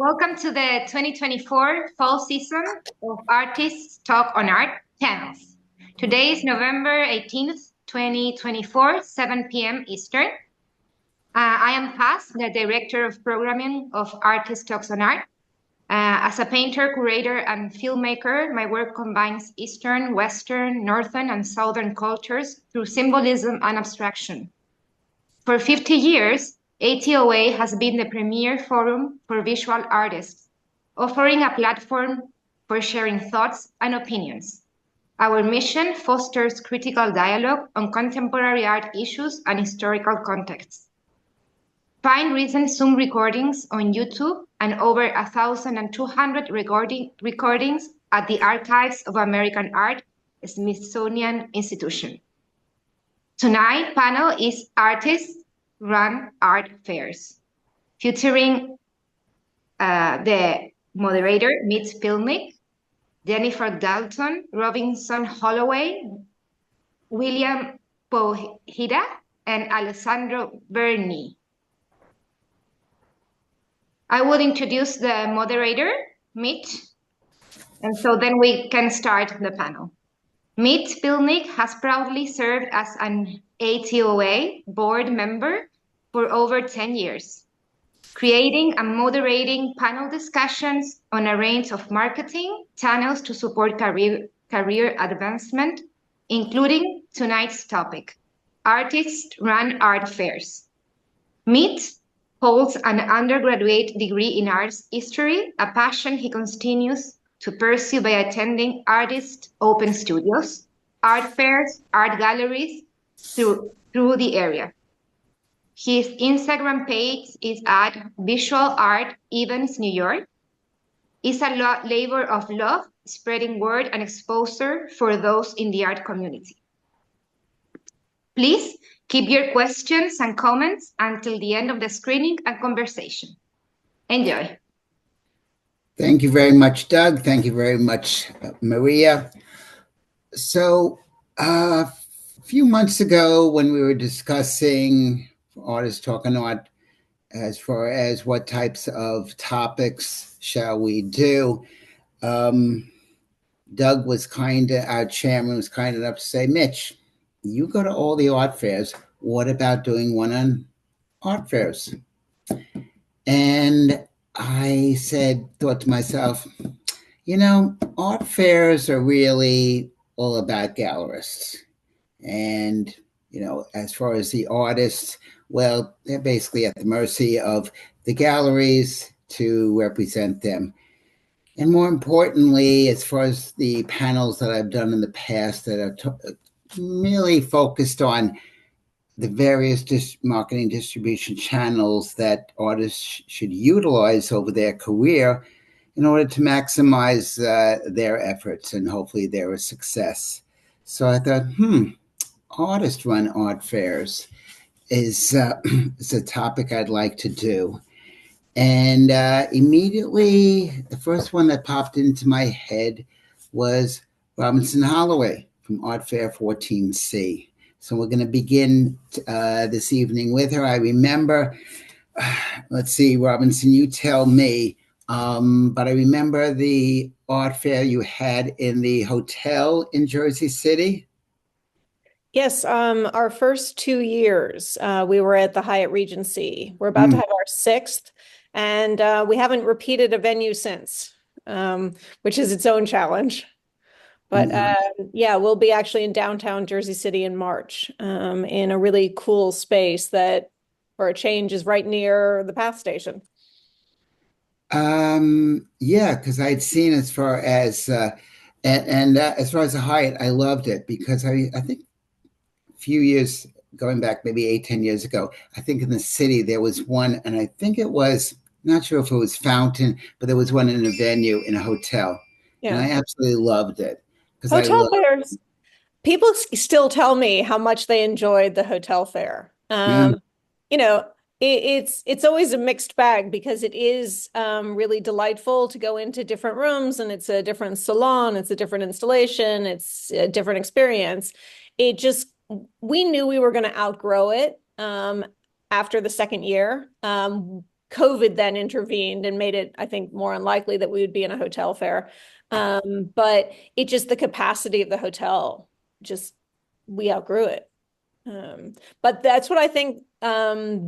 Welcome to the 2024 fall season of Artists Talk on Art channels. Today is November 18th, 2024, 7 p.m. Eastern. I am Paz, the Director of Programming of Artists Talks on Art. As a painter, curator, and filmmaker, my work combines Eastern, Western, Northern, and Southern cultures through symbolism and abstraction. For 50 years, ATOA has been the premier forum for visual artists, offering a platform for sharing thoughts and opinions. Our mission fosters critical dialogue on contemporary art issues and historical contexts. Find recent Zoom recordings on YouTube and over 1,200 recordings at the Archives of American Art, Smithsonian Institution. Tonight's panel is Artists Run Art Fairs, featuring the moderator, Mitch Pilnick, Jennifer Dalton, Robinson Holloway, William Powhida, and Alessandro Berni. I will introduce the moderator, Mitch, and so then we can start the panel. Mitch Pilnick has proudly served as an ATOA board member for over 10 years, creating and moderating panel discussions on a range of marketing channels to support career advancement, including tonight's topic, Artists Run Art Fairs. Mitch holds an undergraduate degree in arts history, a passion he continues to pursue by attending artist open studios, art fairs, art galleries through the area. His Instagram page is at Visual Art Events New York. It's a labor of love, spreading word and exposure for those in the art community. Please keep your questions and comments until the end of the screening and conversation. Enjoy. Thank you very much, Doug. Thank you very much, Maria. So a few months ago when we were discussing Artists Talking Art as far as what types of topics shall we do, Doug was our chairman was kind enough to say, Mitch, you go to all the art fairs. What about doing one on art fairs? And I thought to myself, art fairs are really all about gallerists. And, as far as the artists, well, they're basically at the mercy of the galleries to represent them. And more importantly, as far as the panels that I've done in the past that are really focused on the various marketing distribution channels that artists should utilize over their career in order to maximize their efforts and hopefully their success. So I thought, artist run art fairs is a topic I'd like to do. And immediately, the first one that popped into my head was Robinson Holloway from Art Fair 14C. So we're going to begin this evening with her. I remember, let's see, Robinson, you tell me, but I remember the art fair you had in the hotel in Jersey City. Yes, our first 2 years, we were at the Hyatt Regency. We're about to have our 6th, and we haven't repeated a venue since, which is its own challenge. But yeah, we'll be actually in downtown Jersey City in March in a really cool space that, for a change, is right near the PATH station. Yeah, because I'd seen as far as as far as the Hyatt, I loved it because I think a few years going back, maybe 8-10 years ago, I think in the city there was one, and I think it was, not sure if it was Fountain, but there was one in a venue in a hotel. Yeah. And I absolutely loved it. Hotel fairs. People still tell me how much they enjoyed the hotel fair. It's always a mixed bag because it is really delightful to go into different rooms, and it's a different salon, it's a different installation, it's a different experience. We knew we were going to outgrow it after the second year. COVID then intervened and made it, I think, more unlikely that we would be in a hotel fair. But it just, the capacity of the hotel, just, we outgrew it. But that's what I think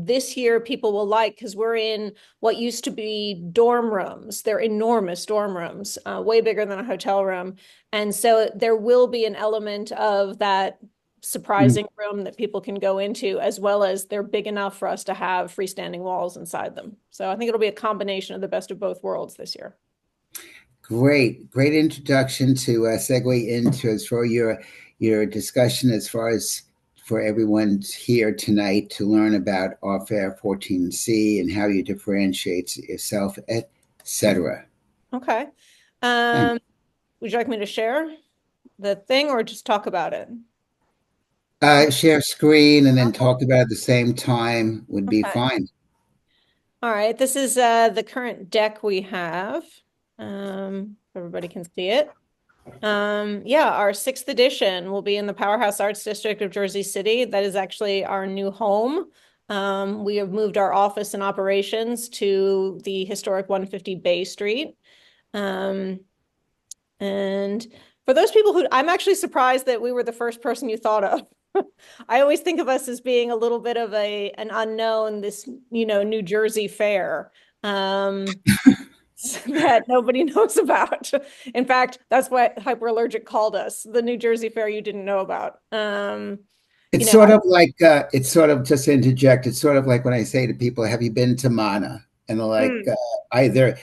this year people will like, because we're in what used to be dorm rooms. They're enormous dorm rooms, way bigger than a hotel room. And so there will be an element of that surprising room that people can go into, as well as they're big enough for us to have freestanding walls inside them. So I think it'll be a combination of the best of both worlds this year. Great introduction to segue into as for your discussion as far as for everyone here tonight to learn about Art Fair 14C and how you differentiate yourself, etc. Okay. Would you like me to share the thing or just talk about it? Share screen and then talk about it at the same time would be fine. All right. This is the current deck we have. Everybody can see it. Yeah, our 6th edition will be in the Powerhouse Arts District of Jersey City. That is actually our new home. We have moved our office and operations to the historic 150 Bay Street. And for those people who, I'm actually surprised that we were the first person you thought of. I always think of us as being a little bit of an unknown, this, New Jersey fair. That nobody knows about. In fact, that's what Hyperallergic called us, the New Jersey Fair you didn't know about. It's sort of like, it's sort of, just to interject, it's sort of like when I say to people, have you been to Mana? And they're like, either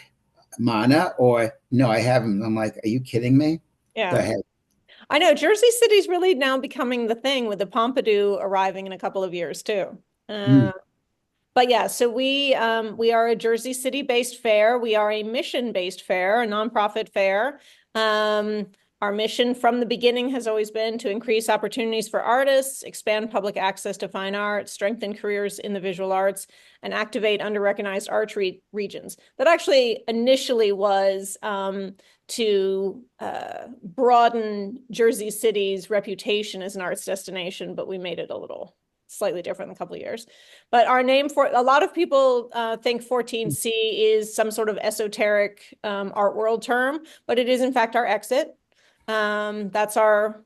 Mana or no, I haven't. I'm like, are you kidding me? Yeah. Go ahead. I know Jersey City's really now becoming the thing, with the Pompidou arriving in a couple of years too. But yeah, so we are a Jersey City-based fair. We are a mission-based fair, a nonprofit fair. Our mission from the beginning has always been to increase opportunities for artists, expand public access to fine art, strengthen careers in the visual arts, and activate under-recognized arts regions. That actually initially was to broaden Jersey City's reputation as an arts destination, but we made it a little slightly different in a couple of years. But our name, for a lot of people think 14C is some sort of esoteric art world term, but it is in fact our exit. That's our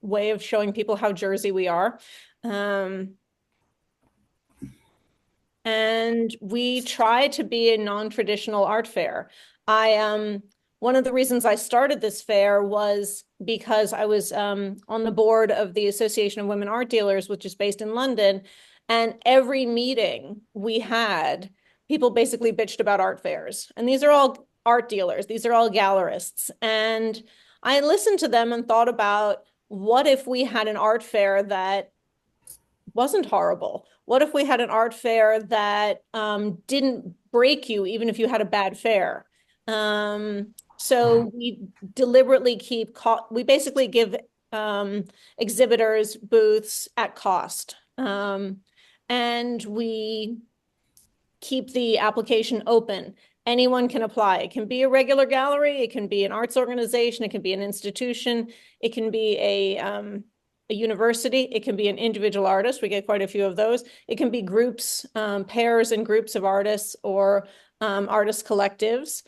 way of showing people how Jersey we are. And we try to be a non-traditional art fair. One of the reasons I started this fair was because I was on the board of the Association of Women Art Dealers, which is based in London. And every meeting we had, people basically bitched about art fairs. And these are all art dealers. These are all gallerists. And I listened to them and thought about, what if we had an art fair that wasn't horrible? What if we had an art fair that didn't break you even if you had a bad fair? So we deliberately we basically give exhibitors booths at cost. And we keep the application open. Anyone can apply. It can be a regular gallery, it can be an arts organization, it can be an institution, it can be a university, it can be an individual artist. We get quite a few of those. It can be groups, pairs and groups of artists, or artist collectives.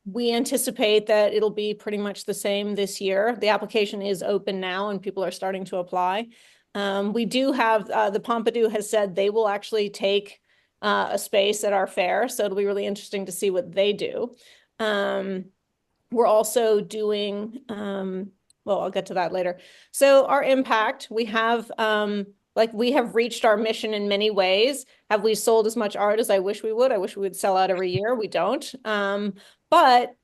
We anticipate that it'll be pretty much the same this year. The application is open now and people are starting to apply. We do have, the Pompidou has said they will actually take a space at our fair. So it'll be really interesting to see what they do. We're also doing, well, I'll get to that later. So our impact, we have, we have reached our mission in many ways. Have we sold as much art as I wish we would? I wish we would sell out every year. We don't. But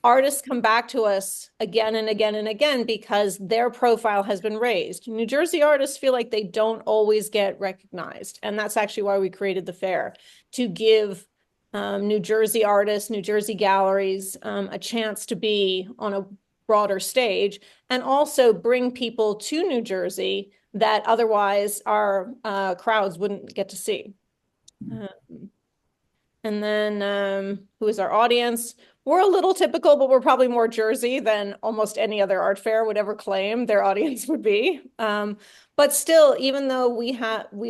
artists come back to us again and again and again because their profile has been raised. New Jersey artists feel like they don't always get recognized. And that's actually why we created the fair, to give New Jersey artists, New Jersey galleries a chance to be on a broader stage, and also bring people to New Jersey that otherwise our crowds wouldn't get to see. And then who is our audience? We're a little typical, but we're probably more Jersey than almost any other art fair would ever claim their audience would be. But still, even though we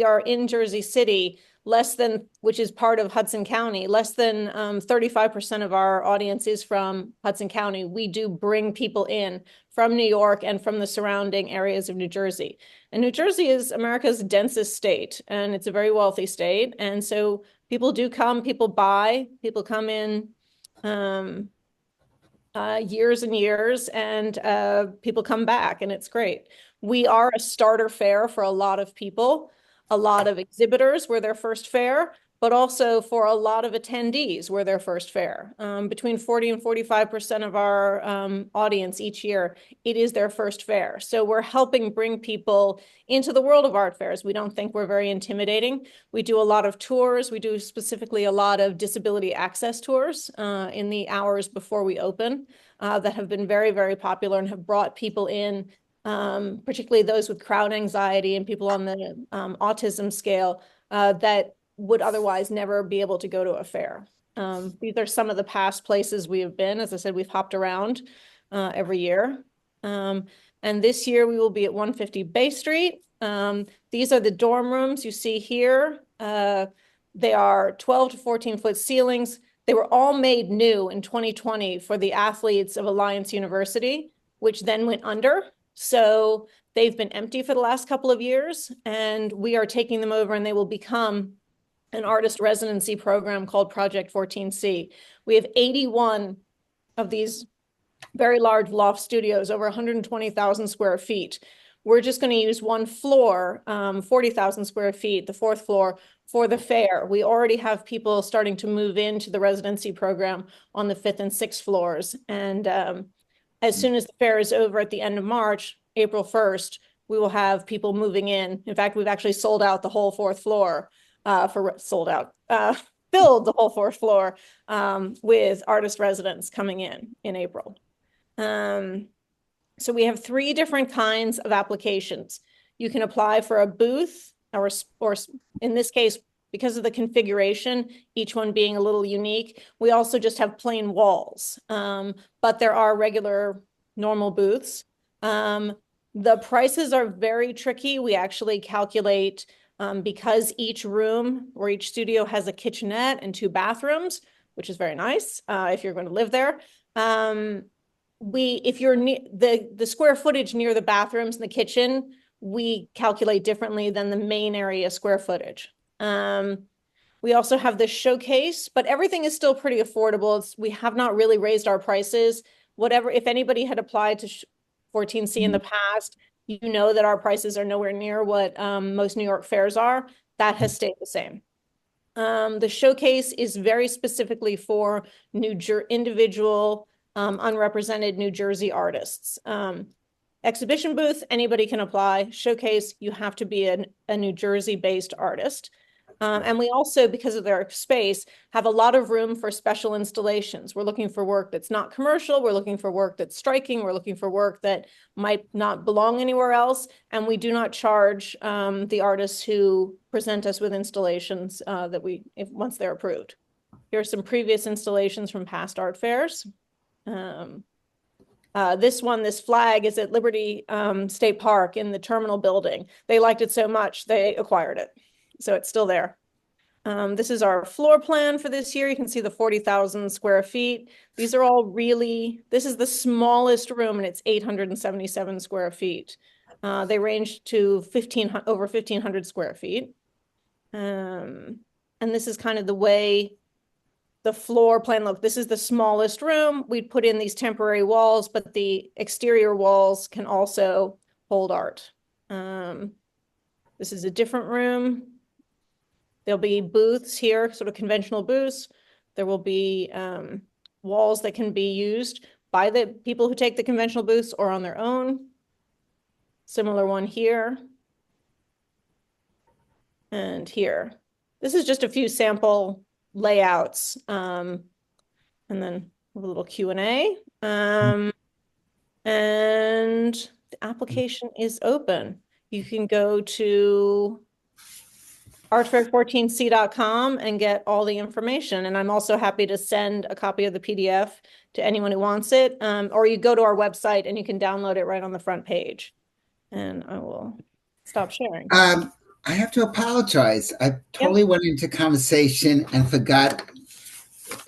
are in Jersey City, which is part of Hudson County, less than 35% of our audience is from Hudson County. We do bring people in from New York and from the surrounding areas of New Jersey. And New Jersey is America's densest state, and it's a very wealthy state. And so people do come, people buy, people come in years and years, and people come back, and it's great. We are a starter fair for a lot of people. A lot of exhibitors were their first fair, but also for a lot of attendees were their first fair. Between 40 and 45% of our audience each year, it is their first fair. So we're helping bring people into the world of art fairs. We don't think we're very intimidating. We do a lot of tours. We do specifically a lot of disability access tours in the hours before we open that have been very, very popular and have brought people in, particularly those with crowd anxiety and people on the autism scale that would otherwise never be able to go to a fair. These are some of the past places we have been. As I said, we've hopped around every year. And this year we will be at 150 Bay Street. These are the dorm rooms you see here. They are 12 to 14-foot ceilings. They were all made new in 2020 for the athletes of Alliance University, which then went under. So they've been empty for the last couple of years, and we are taking them over, and they will become an artist residency program called Project 14C. We have 81 of these very large loft studios, over 120,000 square feet. We're just going to use one floor, 40,000 square feet, the fourth floor, for the fair. We already have people starting to move into the residency program on the fifth and sixth floors. And as soon as the fair is over at the end of March, April 1st, we will have people moving in. In fact, we've actually sold out the whole fourth floor. Filled the whole fourth floor with artist residents coming in April. So we have 3 different kinds of applications. You can apply for a booth, or in this case, because of the configuration, each one being a little unique, we also just have plain walls, but there are regular normal booths. The prices are very tricky. We actually calculate because each room or each studio has a kitchenette and 2 bathrooms, which is very nice if you're going to live there. If you're near the square footage near the bathrooms and the kitchen, we calculate differently than the main area square footage. We also have the showcase, but everything is still pretty affordable. We have not really raised our prices. If anybody had applied to 14C in the past, you know that our prices are nowhere near what most New York fairs are. That has stayed the same. The showcase is very specifically for individual unrepresented New Jersey artists. Exhibition booth, anybody can apply. Showcase, you have to be a New Jersey-based artist. And we also, because of their space, have a lot of room for special installations. We're looking for work that's not commercial. We're looking for work that's striking. We're looking for work that might not belong anywhere else. And we do not charge the artists who present us with installations once they're approved. Here are some previous installations from past art fairs. This flag is at Liberty State Park in the terminal building. They liked it so much, they acquired it. So it's still there. This is our floor plan for this year. You can see the 40,000 square feet. These are all this is the smallest room, and it's 877 square feet. They range to over 1,500 square feet. And this is kind of the way the floor plan look. This is the smallest room. We'd put in these temporary walls, but the exterior walls can also hold art. This is a different room. There'll be booths here, sort of conventional booths. There will be walls that can be used by the people who take the conventional booths or on their own. Similar one here. And here. This is just a few sample layouts. And then a little Q&A. And the application is open. You can go to artfair14c.com and get all the information. And I'm also happy to send a copy of the PDF to anyone who wants it. Or you go to our website and you can download it right on the front page. And I will stop sharing. I have to apologize. I totally went into conversation and forgot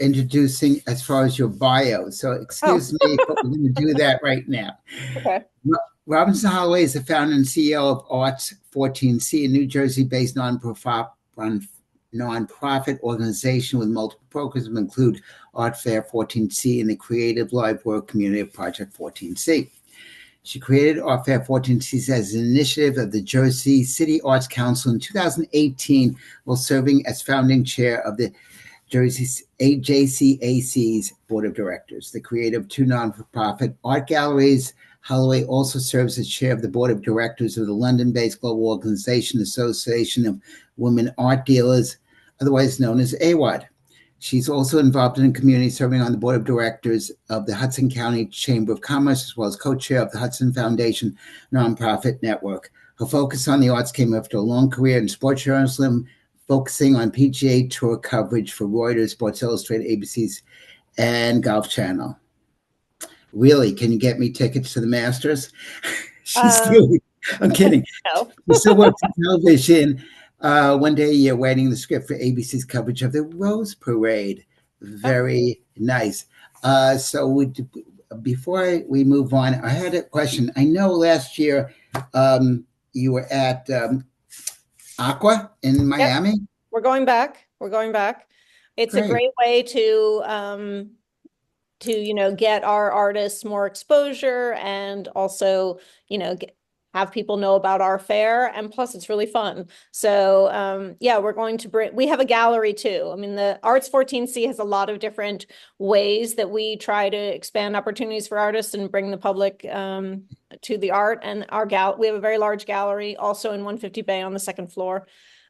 introducing as far as your bio. So excuse me, but we're going to do that right now. Okay. Robinson Holloway is the founder and CEO of Arts 14C, a New Jersey-based nonprofit organization with multiple programs that include Art Fair 14C and the Creative Live Work Community of Project 14C. She created Art Fair 14C as an initiative of the Jersey City Arts Council in 2018 while serving as founding chair of the Jersey JCAC's Board of Directors. The creator of two nonprofit art galleries, Holloway also serves as chair of the Board of Directors of the London-based global organization Association of Women Art Dealers, otherwise known as AWOD. She's also involved in the community, serving on the board of directors of the Hudson County Chamber of Commerce, as well as co-chair of the Hudson Foundation nonprofit network. Her focus on the arts came after a long career in sports journalism, focusing on PGA Tour coverage for Reuters, Sports Illustrated, ABC's, and Golf Channel. Really, can you get me tickets to the Masters? I'm kidding. No. She still works in television. One day a year, writing the script for ABC's coverage of the Rose Parade. Very nice. Before we move on, I had a question. I know last year you were at Aqua in Miami. Yep. We're going back. It's Great. a great way to get our artists more exposure and also, have people know about our fair, and plus it's really fun. So we're going to we have a gallery too. I mean, the Arts 14C has a lot of different ways that we try to expand opportunities for artists and bring the public to the art. And we have a very large gallery also in 150 Bay on the second floor.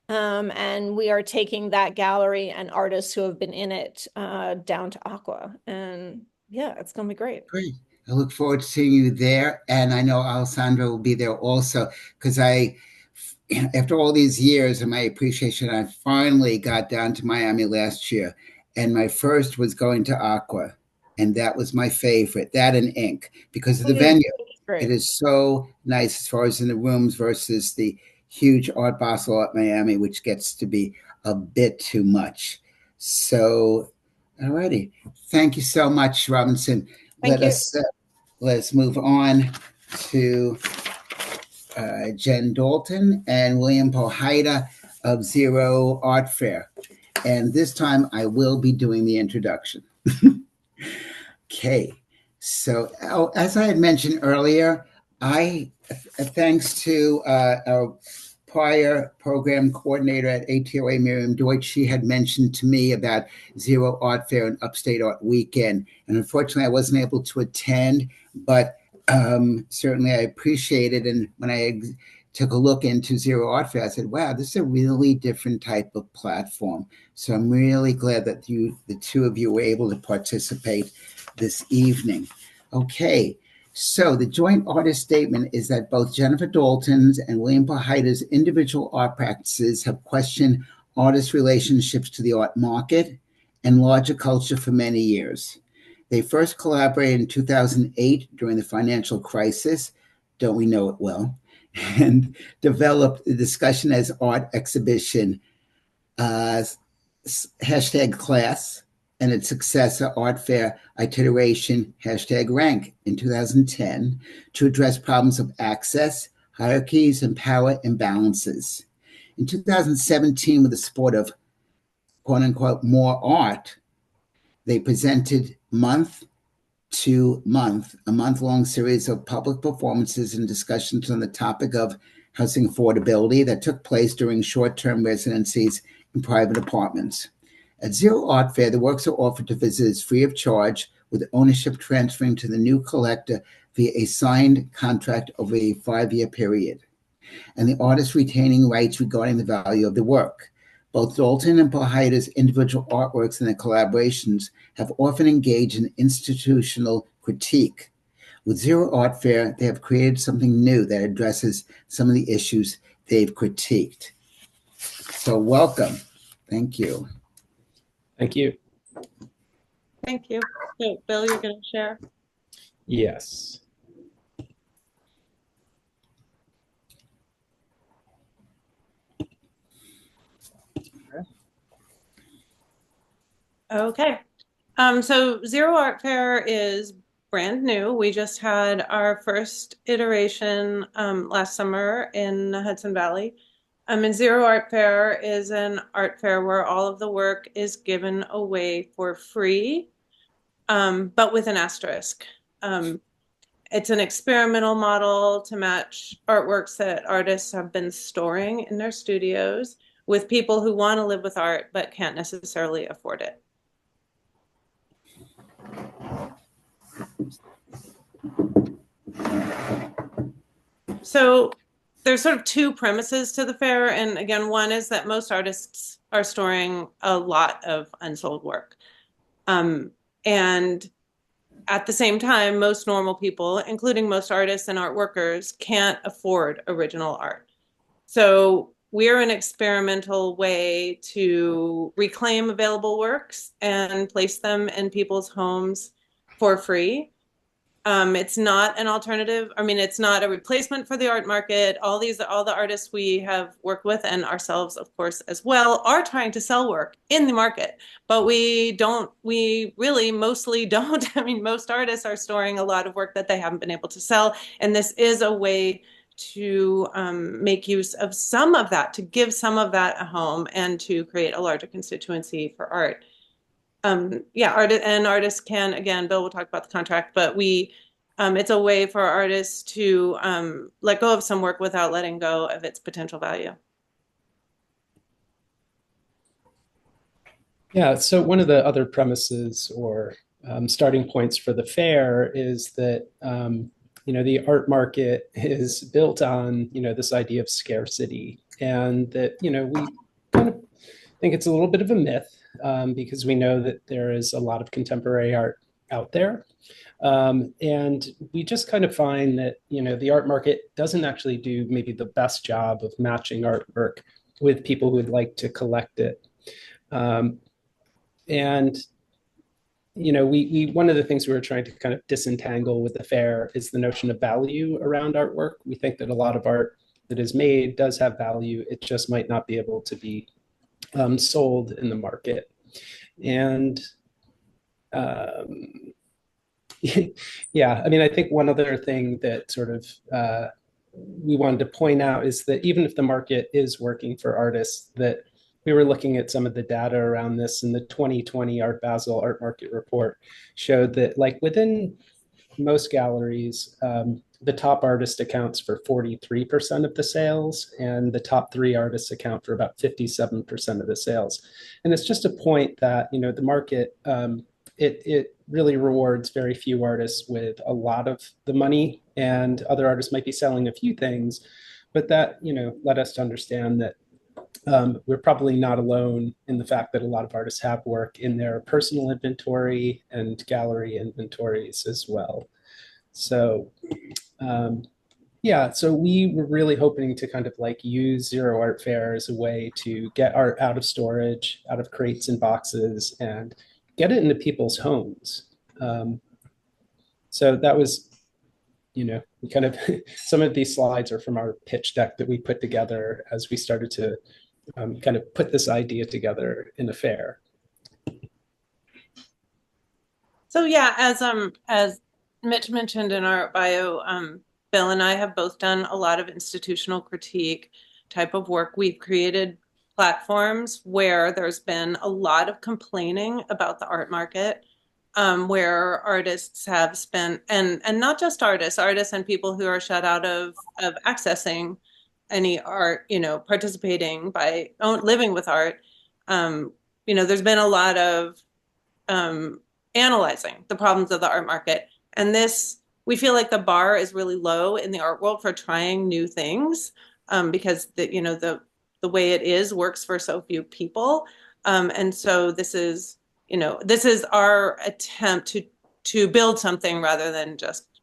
And we are taking that gallery and artists who have been in it down to Aqua. And yeah, it's going to be great. Great. I look forward to seeing you there. And I know Alessandro will be there also, because after all these years and my appreciation, I finally got down to Miami last year. And my first was going to Aqua. And that was my favorite, that and Ink, because of the venue. It is so nice as far as in the rooms versus the huge Art Basel at Miami, which gets to be a bit too much. So, alrighty. Thank you so much, Robinson. Let's move on to Jen Dalton and William Powhida of Zero Art Fair. And this time I will be doing the introduction. Okay. So, as I had mentioned earlier, thanks to our prior program coordinator at ATOA, Miriam Deutsch, she had mentioned to me about Zero Art Fair and Upstate Art Weekend. And unfortunately, I wasn't able to attend, but certainly I appreciate it. And when I took a look into Zero Art Fair, I said, wow, this is a really different type of platform. So I'm really glad that the two of you were able to participate this evening. Okay. So the joint artist statement is that both Jennifer Dalton's and William Powhida's individual art practices have questioned artists' relationships to the art market and larger culture for many years. They first collaborated in 2008 during the financial crisis, don't we know it well, and developed the Discussion as Art exhibition, #class, and its successor, Art Fair Iteration, #rank, in 2010 to address problems of access, hierarchies, and power imbalances. In 2017, with the support of quote-unquote more art, they presented month to month, a month-long series of public performances and discussions on the topic of housing affordability that took place during short-term residencies in private apartments. At Zero Art Fair, the works are offered to visitors free of charge, with ownership transferring to the new collector via a signed contract over a 5-year period, and the artist retaining rights regarding the value of the work. Both Dalton and Powhida's individual artworks and their collaborations have often engaged in institutional critique. With Zero Art Fair, they have created something new that addresses some of the issues they've critiqued. So welcome. Thank you. Thank you. Thank you. So, Bill, you're going to share? Yes. Okay. So Zero Art Fair is brand new. We just had our first iteration last summer in Hudson Valley. And Zero Art Fair is an art fair where all of the work is given away for free, but with an asterisk. It's an experimental model to match artworks that artists have been storing in their studios with people who want to live with art but can't necessarily afford it. So there's sort of two premises to the fair. And again, one is that most artists are storing a lot of unsold work. And at the same time, most normal people, including most artists and art workers, can't afford original art. So we're an experimental way to reclaim available works and place them in people's homes for free. It's not an alternative. I mean, it's not a replacement for the art market. All the artists we have worked with, and ourselves, of course, as well, are trying to sell work in the market. But we really mostly don't. I mean, most artists are storing a lot of work that they haven't been able to sell. And this is a way to make use of some of that, to give some of that a home and to create a larger constituency for art. Artists can, again, Bill will talk about the contract, but it's a way for artists to let go of some work without letting go of its potential value. Yeah, so one of the other premises or starting points for the fair is that the art market is built on this idea of scarcity, and that we kind of think it's a little bit of a myth, because we know that there is a lot of contemporary art out there. And we just kind of find that, the art market doesn't actually do maybe the best job of matching artwork with people who would like to collect it. We one of the things we were trying to kind of disentangle with the fair is the notion of value around artwork. We think that a lot of art that is made does have value. It just might not be able to be sold in the market. And yeah, I mean, I think one other thing that sort of we wanted to point out is that even if the market is working for artists, that we were looking at some of the data around this, and the 2020 Art Basel Art Market Report showed that, like, within most galleries, the top artist accounts for 43% of the sales, and the top 3 artists account for about 57% of the sales. And it's just a point that, the market, it really rewards very few artists with a lot of the money, and other artists might be selling a few things, but that, led us to understand that we're probably not alone in the fact that a lot of artists have work in their personal inventory and gallery inventories as well. So so we were really hoping to kind of like use Zero Art Fair as a way to get art out of storage, out of crates and boxes, and get it into people's homes. So that was, we kind of, some of these slides are from our pitch deck that we put together as we started to kind of put this idea together in a fair. So yeah, as Mitch mentioned in our bio, Bill and I have both done a lot of institutional critique type of work. We've created platforms where there's been a lot of complaining about the art market, where artists have spent, and not just artists and people who are shut out of accessing any art, participating by living with art. There's been a lot of analyzing the problems of the art market. And we feel like the bar is really low in the art world for trying new things, because the way it is works for so few people. And so this is our attempt to build something rather than just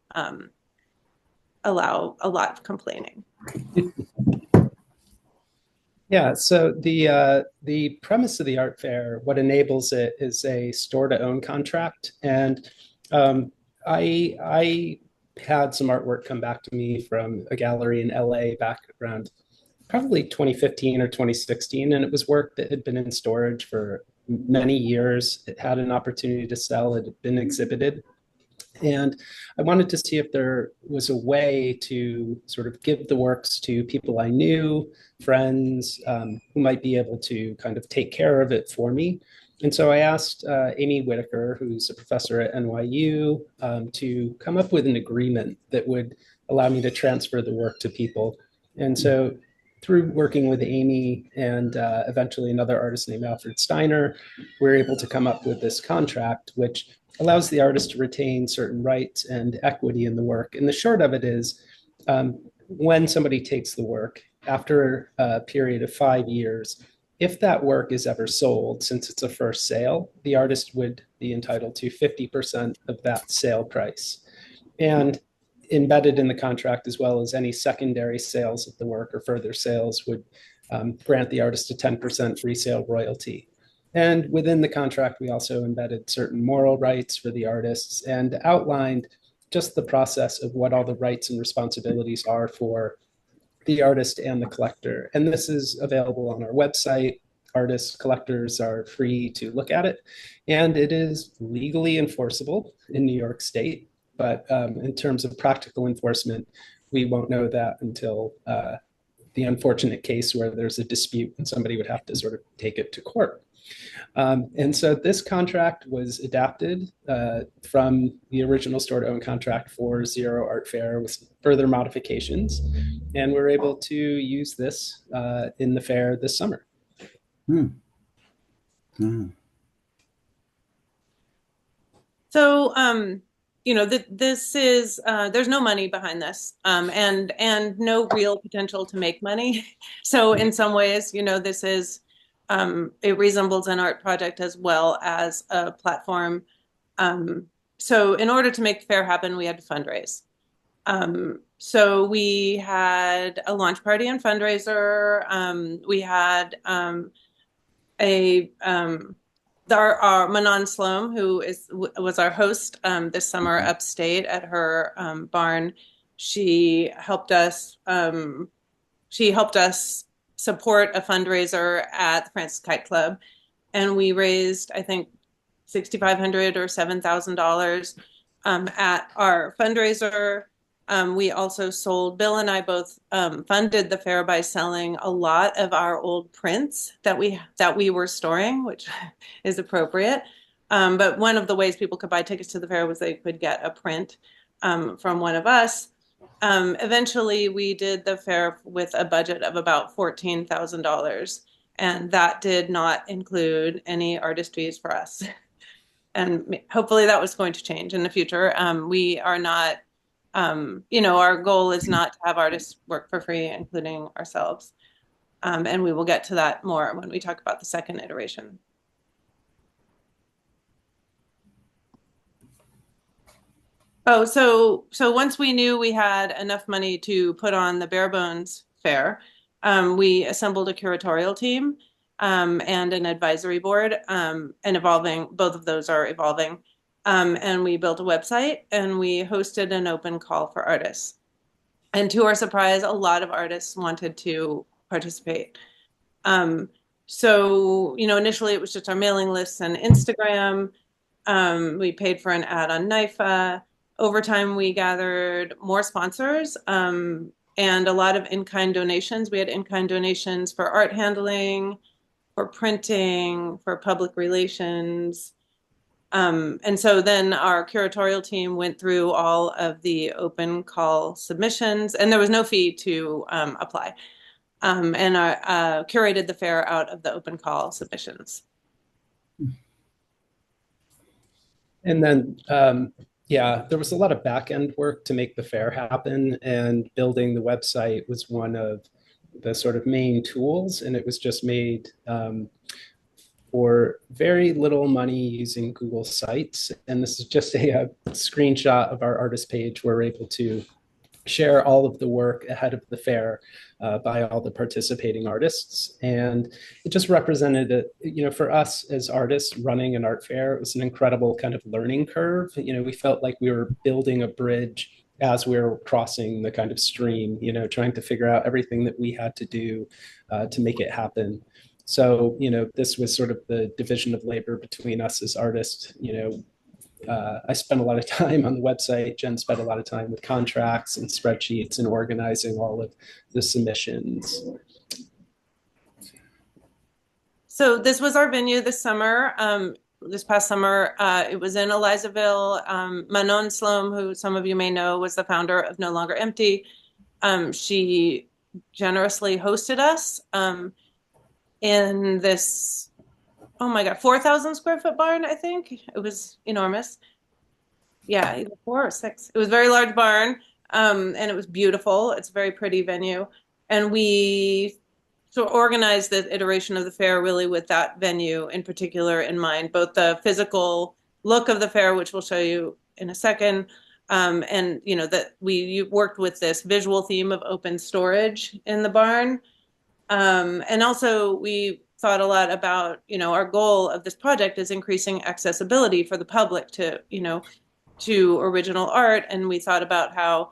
allow a lot of complaining. Yeah, so the premise of the art fair, what enables it is a store-to-own contract. And I had some artwork come back to me from a gallery in LA back around probably 2015 or 2016, and it was work that had been in storage for many years. It had an opportunity to sell. It had been exhibited. And I wanted to see if there was a way to sort of give the works to people I knew, friends, who might be able to kind of take care of it for me. And so I asked Amy Whitaker, who's a professor at NYU, to come up with an agreement that would allow me to transfer the work to people. And so through working with Amy and eventually another artist named Alfred Steiner, we were able to come up with this contract, which allows the artist to retain certain rights and equity in the work. And the short of it is, when somebody takes the work, after a period of 5 years, if that work is ever sold, since it's a first sale, the artist would be entitled to 50% of that sale price. And embedded in the contract, as well as any secondary sales of the work or further sales, would grant the artist a 10% resale royalty. And within the contract, we also embedded certain moral rights for the artists and outlined just the process of what all the rights and responsibilities are for the artist and the collector. And this is available on our website. Artists, collectors are free to look at it. And it is legally enforceable in New York State. But in terms of practical enforcement, we won't know that until the unfortunate case where there's a dispute and somebody would have to sort of take it to court. And so this contract was adapted from the original store-to-own contract for Zero Art Fair with further modifications. And we're able to use this in the fair this summer. So, you know, this is, there's no money behind this, and no real potential to make money. So in some ways, you know, this is, it resembles an art project as well as a platform. So in order to make the fair happen, we had to fundraise. So we had a launch party and fundraiser. We had our Manon Sloan, who was our host this summer upstate at her barn. She helped us support a fundraiser at the Francis Kite Club, and we raised, I think, $6,500 or $7,000 at our fundraiser. We also sold, Bill and I both funded the fair by selling a lot of our old prints that we were storing, which is appropriate. But one of the ways people could buy tickets to the fair was they could get a print from one of us. Eventually, we did the fair with a budget of about $14,000, and that did not include any artist fees for us. And hopefully that was going to change in the future. We are not, you know, our goal is not to have artists work for free, including ourselves. And we will get to that more when we talk about the second iteration. Oh, so once we knew we had enough money to put on the bare bones fair, we assembled a curatorial team and an advisory board, and both of those are evolving. And we built a website and we hosted an open call for artists. And to our surprise, a lot of artists wanted to participate. So, you know, initially it was just our mailing lists and Instagram. We paid for an ad on NYFA. Over time, we gathered more sponsors and a lot of in-kind donations. We had in-kind donations for art handling, for printing, for public relations. And so then our curatorial team went through all of the open call submissions, and there was no fee to apply, and curated the fair out of the open call submissions. And then, yeah, there was a lot of back-end work to make the fair happen, and building the website was one of the sort of main tools, and it was just made for very little money using Google Sites. And this is just a screenshot of our artist page. We're able to share all of the work ahead of the fair by all the participating artists. And it just represented, you know, for us as artists running an art fair, it was an incredible kind of learning curve. You know, we felt like we were building a bridge as we were crossing the kind of stream, you know, trying to figure out everything that we had to do to make it happen. So, this was sort of the division of labor between us as artists. I spent a lot of time on the website. Jen spent a lot of time with contracts and spreadsheets and organizing all of the submissions. So this was our venue this summer. This past summer, it was in Elizaville. Manon Sloan, who some of you may know, was the founder of No Longer Empty. She generously hosted us in this, oh my God, 4,000 square foot barn, I think. It was enormous. Yeah, either 4 or 6. It was a very large barn, and it was beautiful. It's a very pretty venue. And we organized the iteration of the fair really with that venue in particular in mind, both the physical look of the fair, which we'll show you in a second, and that we worked with this visual theme of open storage in the barn. And also we thought a lot about, our goal of this project is increasing accessibility for the public to original art. And we thought about how,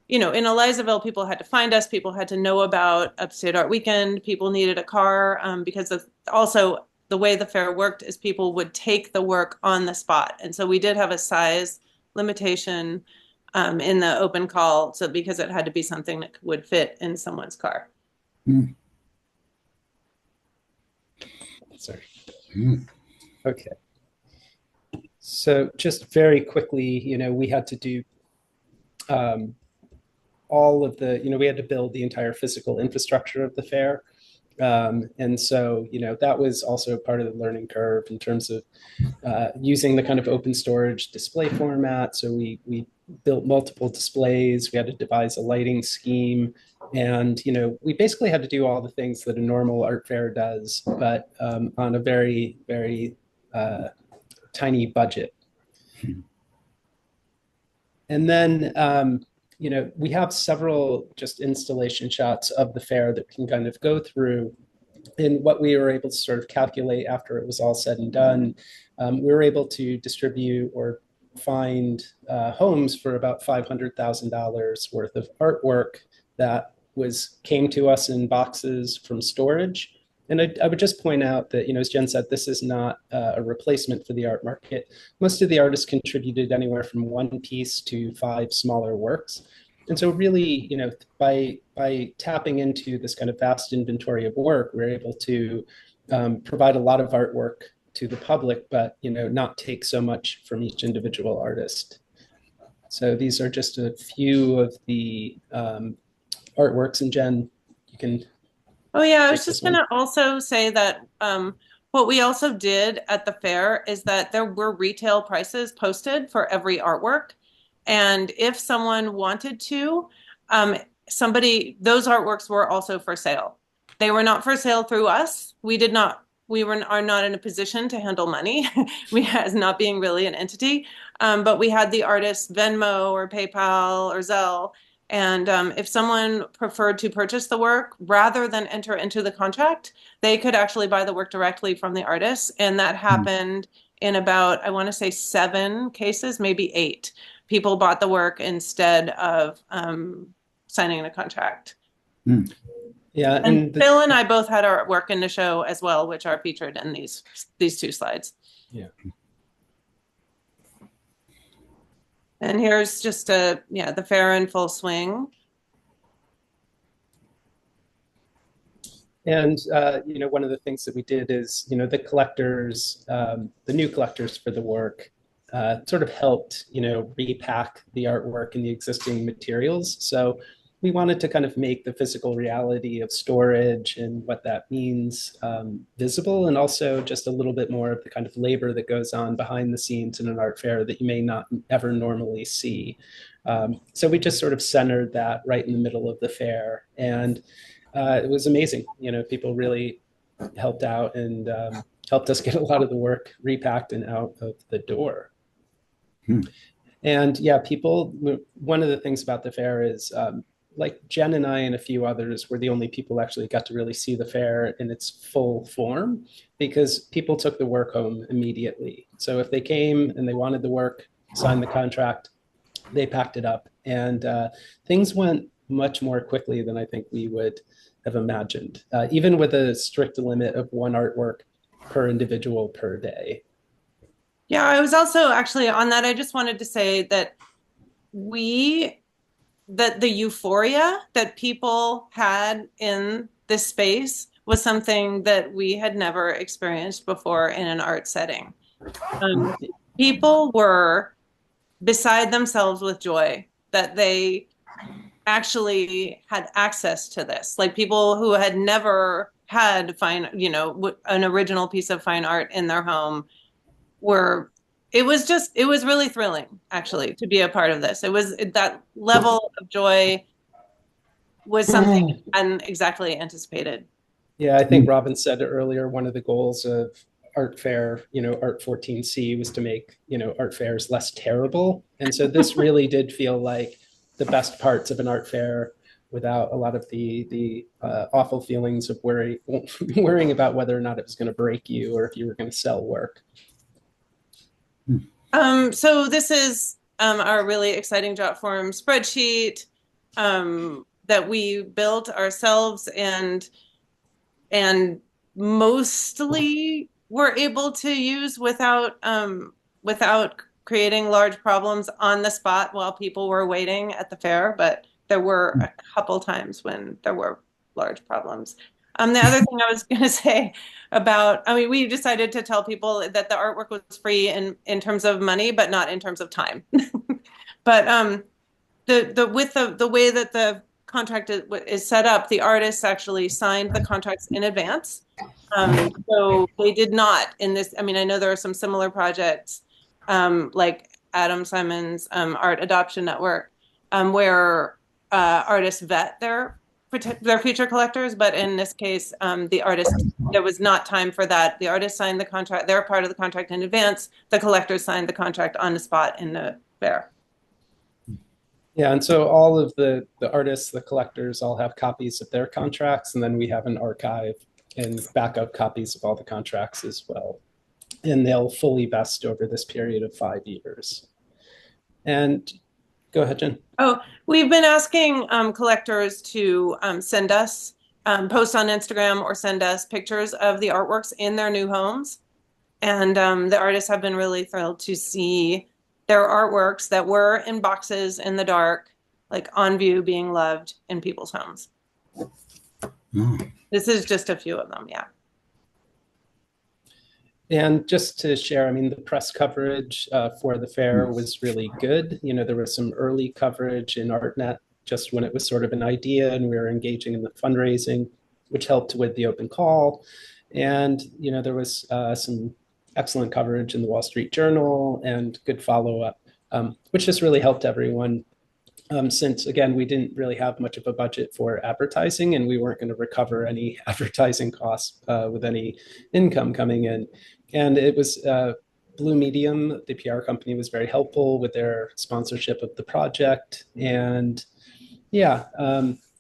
in Elizaville, people had to find us, people had to know about Upstate Art Weekend, people needed a car, because also the way the fair worked is people would take the work on the spot. And so we did have a size limitation in the open call, so because it had to be something that would fit in someone's car. Mm. Sorry. Okay. So just very quickly, we had to do all of the, we had to build the entire physical infrastructure of the fair. And so, that was also part of the learning curve in terms of using the kind of open storage display format. So we built multiple displays. We had to devise a lighting scheme. And, we basically had to do all the things that a normal art fair does, but on a very, very tiny budget. And then, we have several just installation shots of the fair that we can kind of go through. And what we were able to sort of calculate after it was all said and done, we were able to distribute or find homes for about $500,000 worth of artwork that came to us in boxes from storage. And I would just point out that, as Jen said, this is not a replacement for the art market. Most of the artists contributed anywhere from 1 piece to 5 smaller works. And so really, by tapping into this kind of vast inventory of work, we're able to provide a lot of artwork to the public, but, not take so much from each individual artist. So these are just a few of the artworks. And Jen, you can... Oh yeah, I was just going to also say that what we also did at the fair is that there were retail prices posted for every artwork. And if someone wanted to, those artworks were also for sale. They were not for sale through us. We are not in a position to handle money. As not being really an entity, but we had the artist Venmo or PayPal or Zelle. And if someone preferred to purchase the work rather than enter into the contract, they could actually buy the work directly from the artist. And that happened in about, I want to say 7 cases, maybe 8. People bought the work instead of signing a contract. Mm. Yeah, and Phil and I both had our work in the show as well, which are featured in these 2 slides. Yeah. And here's just the fair in full swing. And, one of the things that we did is, the collectors, the new collectors for the work sort of helped, repack the artwork and the existing materials. So we wanted to kind of make the physical reality of storage and what that means visible, and also just a little bit more of the kind of labor that goes on behind the scenes in an art fair that you may not ever normally see. So we just sort of centered that right in the middle of the fair, and it was amazing. People really helped out and helped us get a lot of the work repacked and out of the door. And yeah, one of the things about the fair is like Jen and I and a few others were the only people actually got to really see the fair in its full form, because people took the work home immediately. So if they came and they wanted the work, signed the contract, they packed it up, and things went much more quickly than I think we would have imagined, even with a strict limit of one artwork per individual per day. Yeah, I was also actually on that. I just wanted to say that that the euphoria that people had in this space was something that we had never experienced before in an art setting. People were beside themselves with joy that they actually had access to this. Like people who had never had an original piece of fine art in their home it was really thrilling actually to be a part of this. It was that level of joy was something I hadn't exactly anticipated. Yeah, I think Robin said earlier, one of the goals of Art Fair, Art 14C was to make, art fairs less terrible. And so this really did feel like the best parts of an art fair without a lot of the awful feelings of worrying about whether or not it was going to break you or if you were going to sell work. So this is our really exciting Jotform spreadsheet that we built ourselves and mostly were able to use without creating large problems on the spot while people were waiting at the fair. But there were a couple times when there were large problems. The other thing I was going to say we decided to tell people that the artwork was free in terms of money, but not in terms of time. But the way that the contract is set up, the artists actually signed the contracts in advance. So they did not in this. I know there are some similar projects like Adam Simon's Art Adoption Network where artists vet their future collectors, but in this case, there was not time for that. The artist signed the contract, they're part of the contract in advance. The collectors signed the contract on the spot in the fair. Yeah, and so all of the artists, the collectors all have copies of their contracts, and then we have an archive and backup copies of all the contracts as well. And they'll fully vest over this period of 5 years. And go ahead, Jen. Oh, we've been asking collectors to send us posts on Instagram or send us pictures of the artworks in their new homes. And the artists have been really thrilled to see their artworks that were in boxes in the dark, like on view, being loved in people's homes. This is just a few of them, yeah. And just to share, the press coverage for the fair was really good. There was some early coverage in ArtNet just when it was sort of an idea and we were engaging in the fundraising, which helped with the open call. And, there was some excellent coverage in the Wall Street Journal and good follow-up, which just really helped everyone. Since, again, we didn't really have much of a budget for advertising and we weren't going to recover any advertising costs with any income coming in. And it was Blue Medium, the PR company, was very helpful with their sponsorship of the project. And yeah,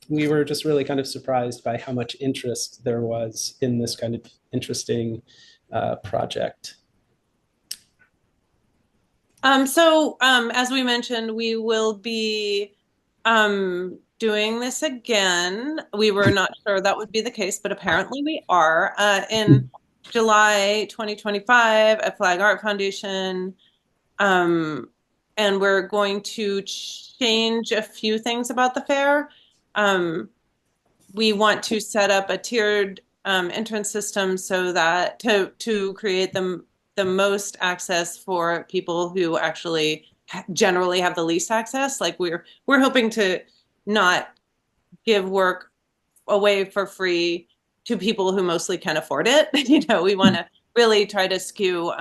we were just really kind of surprised by how much interest there was in this kind of interesting project. As we mentioned, we will be doing this again. We were not sure that would be the case, but apparently we are. In July 2025 at Flag Art Foundation, and we're going to change a few things about the fair. We want to set up a tiered entrance system so that to create the most access for people who actually generally have the least access. Like we're hoping to not give work away for free to people who mostly can afford it. We want to really try to skew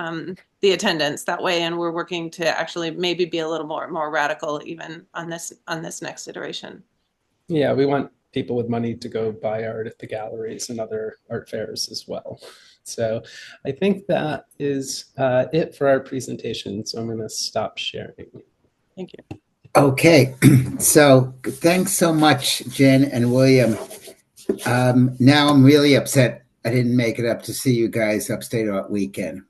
the attendance that way, and we're working to actually maybe be a little more radical even on this next iteration. Yeah, we want people with money to go buy art at the galleries and other art fairs as well. So I think that is it for our presentation. So I'm going to stop sharing. Thank you. Okay, so thanks so much, Jen and William. Now I'm really upset I didn't make it up to see you guys Upstate Art Weekend.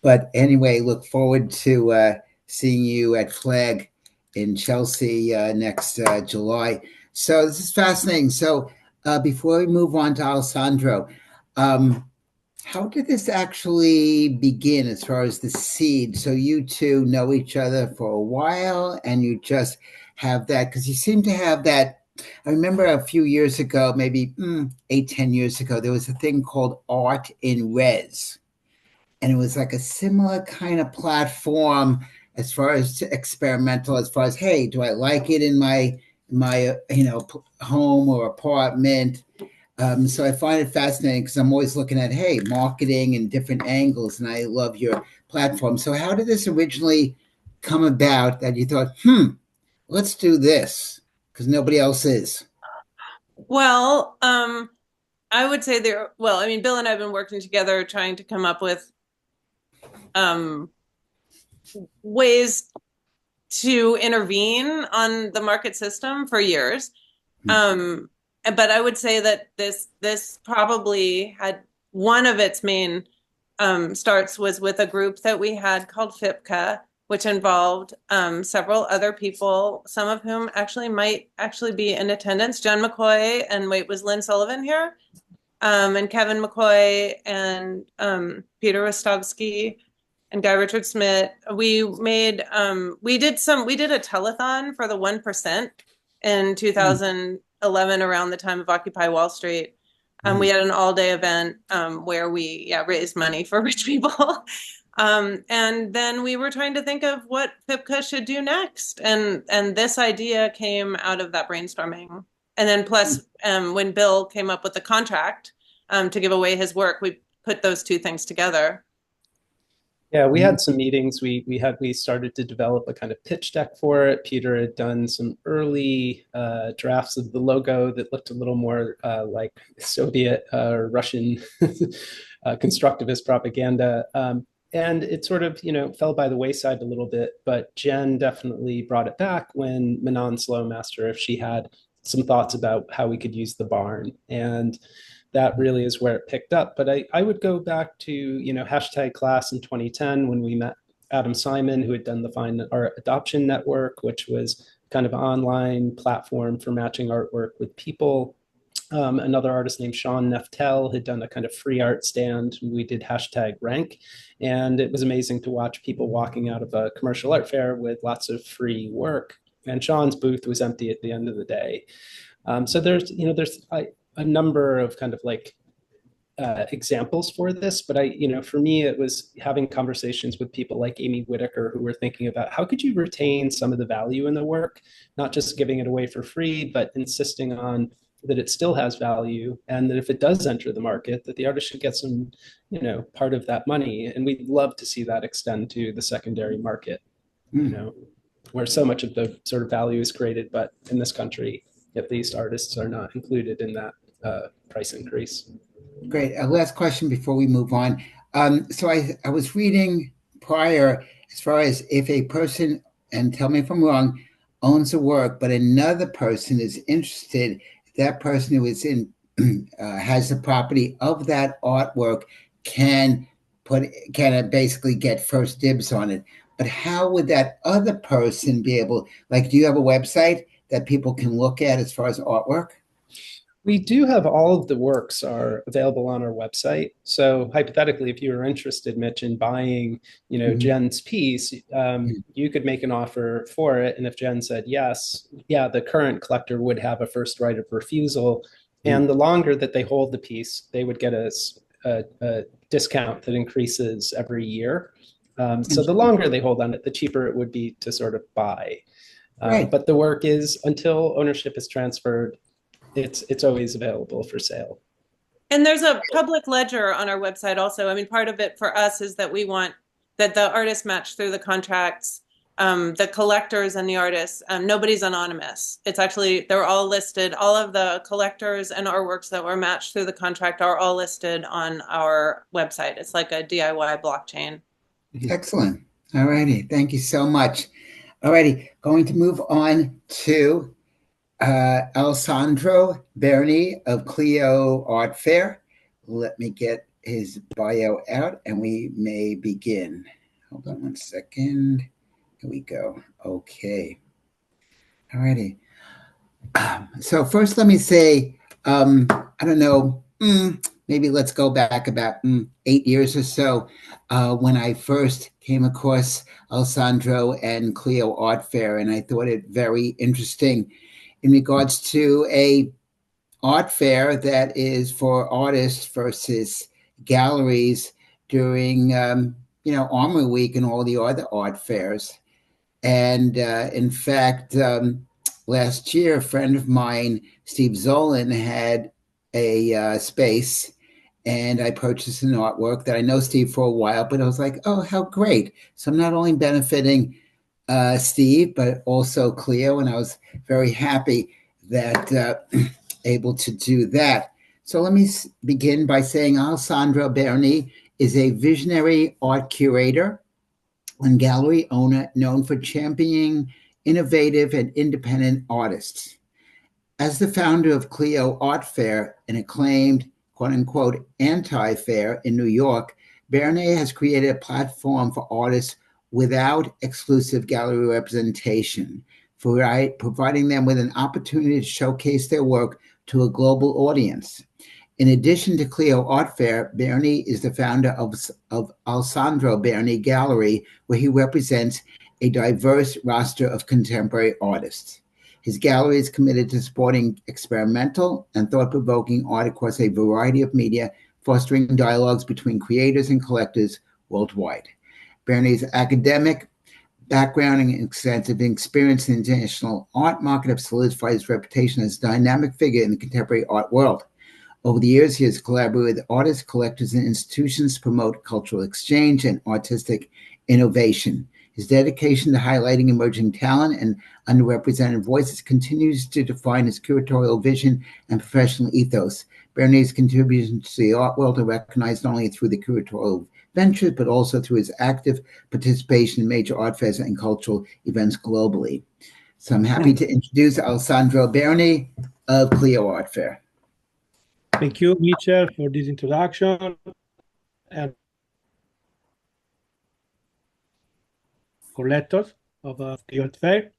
But anyway, look forward to seeing you at Flag in Chelsea next July. So this is fascinating. So before we move on to Alessandro, um, how did this actually begin as far as the seed? So you two know each other for a while and you just have that, because you seem to have that. I remember a few years ago, maybe 8, 10 years ago, there was a thing called Art in Res. And it was like a similar kind of platform as far as experimental, as far as, hey, do I like it in my home or apartment? So I find it fascinating because I'm always looking at, hey, marketing and different angles, and I love your platform. So how did this originally come about that you thought, let's do this because nobody else is? Well, I would say I mean, Bill and I have been working together trying to come up with ways to intervene on the market system for years. But I would say that this probably had one of its main starts was with a group that we had called FIPCA, which involved several other people, some of whom might be in attendance. Jen McCoy, and wait, was Lynn Sullivan here? And Kevin McCoy and Peter Rostovsky and Guy Richard Smith. We did a telethon for the 1% in 2011 around the time of Occupy Wall Street. We had an all-day event where we raised money for rich people. And then we were trying to think of what FIPCA should do next. And this idea came out of that brainstorming. And then plus, when Bill came up with the contract to give away his work, we put those two things together. Yeah, we had some meetings. We started to develop a kind of pitch deck for it. Peter had done some early drafts of the logo that looked a little more like Soviet or Russian constructivist propaganda. And it sort of, fell by the wayside a little bit. But Jen definitely brought it back when Manon Sloan asked her if she had some thoughts about how we could use the barn. And that really is where it picked up. But I would go back to, hashtag class in 2010 when we met Adam Simon, who had done the Fine Art Adoption Network, which was kind of an online platform for matching artwork with people. Another artist named Sean Neftel had done a kind of free art stand. We did hashtag rank. And it was amazing to watch people walking out of a commercial art fair with lots of free work. And Sean's booth was empty at the end of the day. So there's a number of kind of like examples for this, but for me, it was having conversations with people like Amy Whitaker, who were thinking about how could you retain some of the value in the work, not just giving it away for free, but insisting on that it still has value, and that if it does enter the market, that the artist should get some, part of that money. And we'd love to see that extend to the secondary market, where so much of the sort of value is created, but in this country, at least, artists are not included in that price increase. Great. Last question before we move on. So I was reading prior, as far as if a person, and tell me if I'm wrong, owns a work, but another person is interested, that person who is in has the property of that artwork can basically get first dibs on it. But how would that other person be able, do you have a website that people can look at as far as artwork? We do have all of the works are available on our website. So hypothetically, if you were interested, Mitch, in buying, Jen's piece, you could make an offer for it. And if Jen said yes, the current collector would have a first right of refusal. And the longer that they hold the piece, they would get a discount that increases every year. So the longer they hold on it, the cheaper it would be to sort of buy. Right. But the work is, until ownership is transferred, it's always available for sale. And there's a public ledger on our website also. I mean, part of it for us is that we want that the artists match through the contracts, the collectors and the artists. Nobody's anonymous. It's actually, they're all listed. All of the collectors and artworks that were matched through the contract are all listed on our website. It's like a DIY blockchain. Excellent. All righty. Thank you so much. All righty. Going to move on to Alessandro Berni of Clio Art Fair. Let me get his bio out and we may begin. Hold on one second. Here we go. Okay. All righty. So first, let me say I don't know, maybe let's go back about 8 years or so when I first came across Alessandro and Clio Art Fair, and I thought it very interesting in regards to a art fair that is for artists versus galleries during Armory Week and all the other art fairs. And in fact, last year, a friend of mine, Steve Zolan, had a space, and I purchased an artwork that I know Steve for a while, but I was like, oh, how great. So I'm not only benefiting Steve, but also Clio, and I was very happy that able to do that. So let me begin by saying Alessandro Berni is a visionary art curator and gallery owner known for championing innovative and independent artists. As the founder of Clio Art Fair, an acclaimed quote unquote anti fair in New York, Berni has created a platform for artists without exclusive gallery representation, for providing them with an opportunity to showcase their work to a global audience. In addition to Clio Art Fair, Berni is the founder of Alessandro Berni Gallery, where he represents a diverse roster of contemporary artists. His gallery is committed to supporting experimental and thought-provoking art across a variety of media, fostering dialogues between creators and collectors worldwide. Berni's academic background and extensive experience in the international art market have solidified his reputation as a dynamic figure in the contemporary art world. Over the years, he has collaborated with artists, collectors, and institutions to promote cultural exchange and artistic innovation. His dedication to highlighting emerging talent and underrepresented voices continues to define his curatorial vision and professional ethos. Berni's contributions to the art world are recognized not only through the curatorial ventures, but also through his active participation in major art fairs and cultural events globally. So I'm happy to introduce Alessandro Berni of Clio Art Fair. Thank you, Mitchell, for this introduction. And collectors of Clio Art Fair,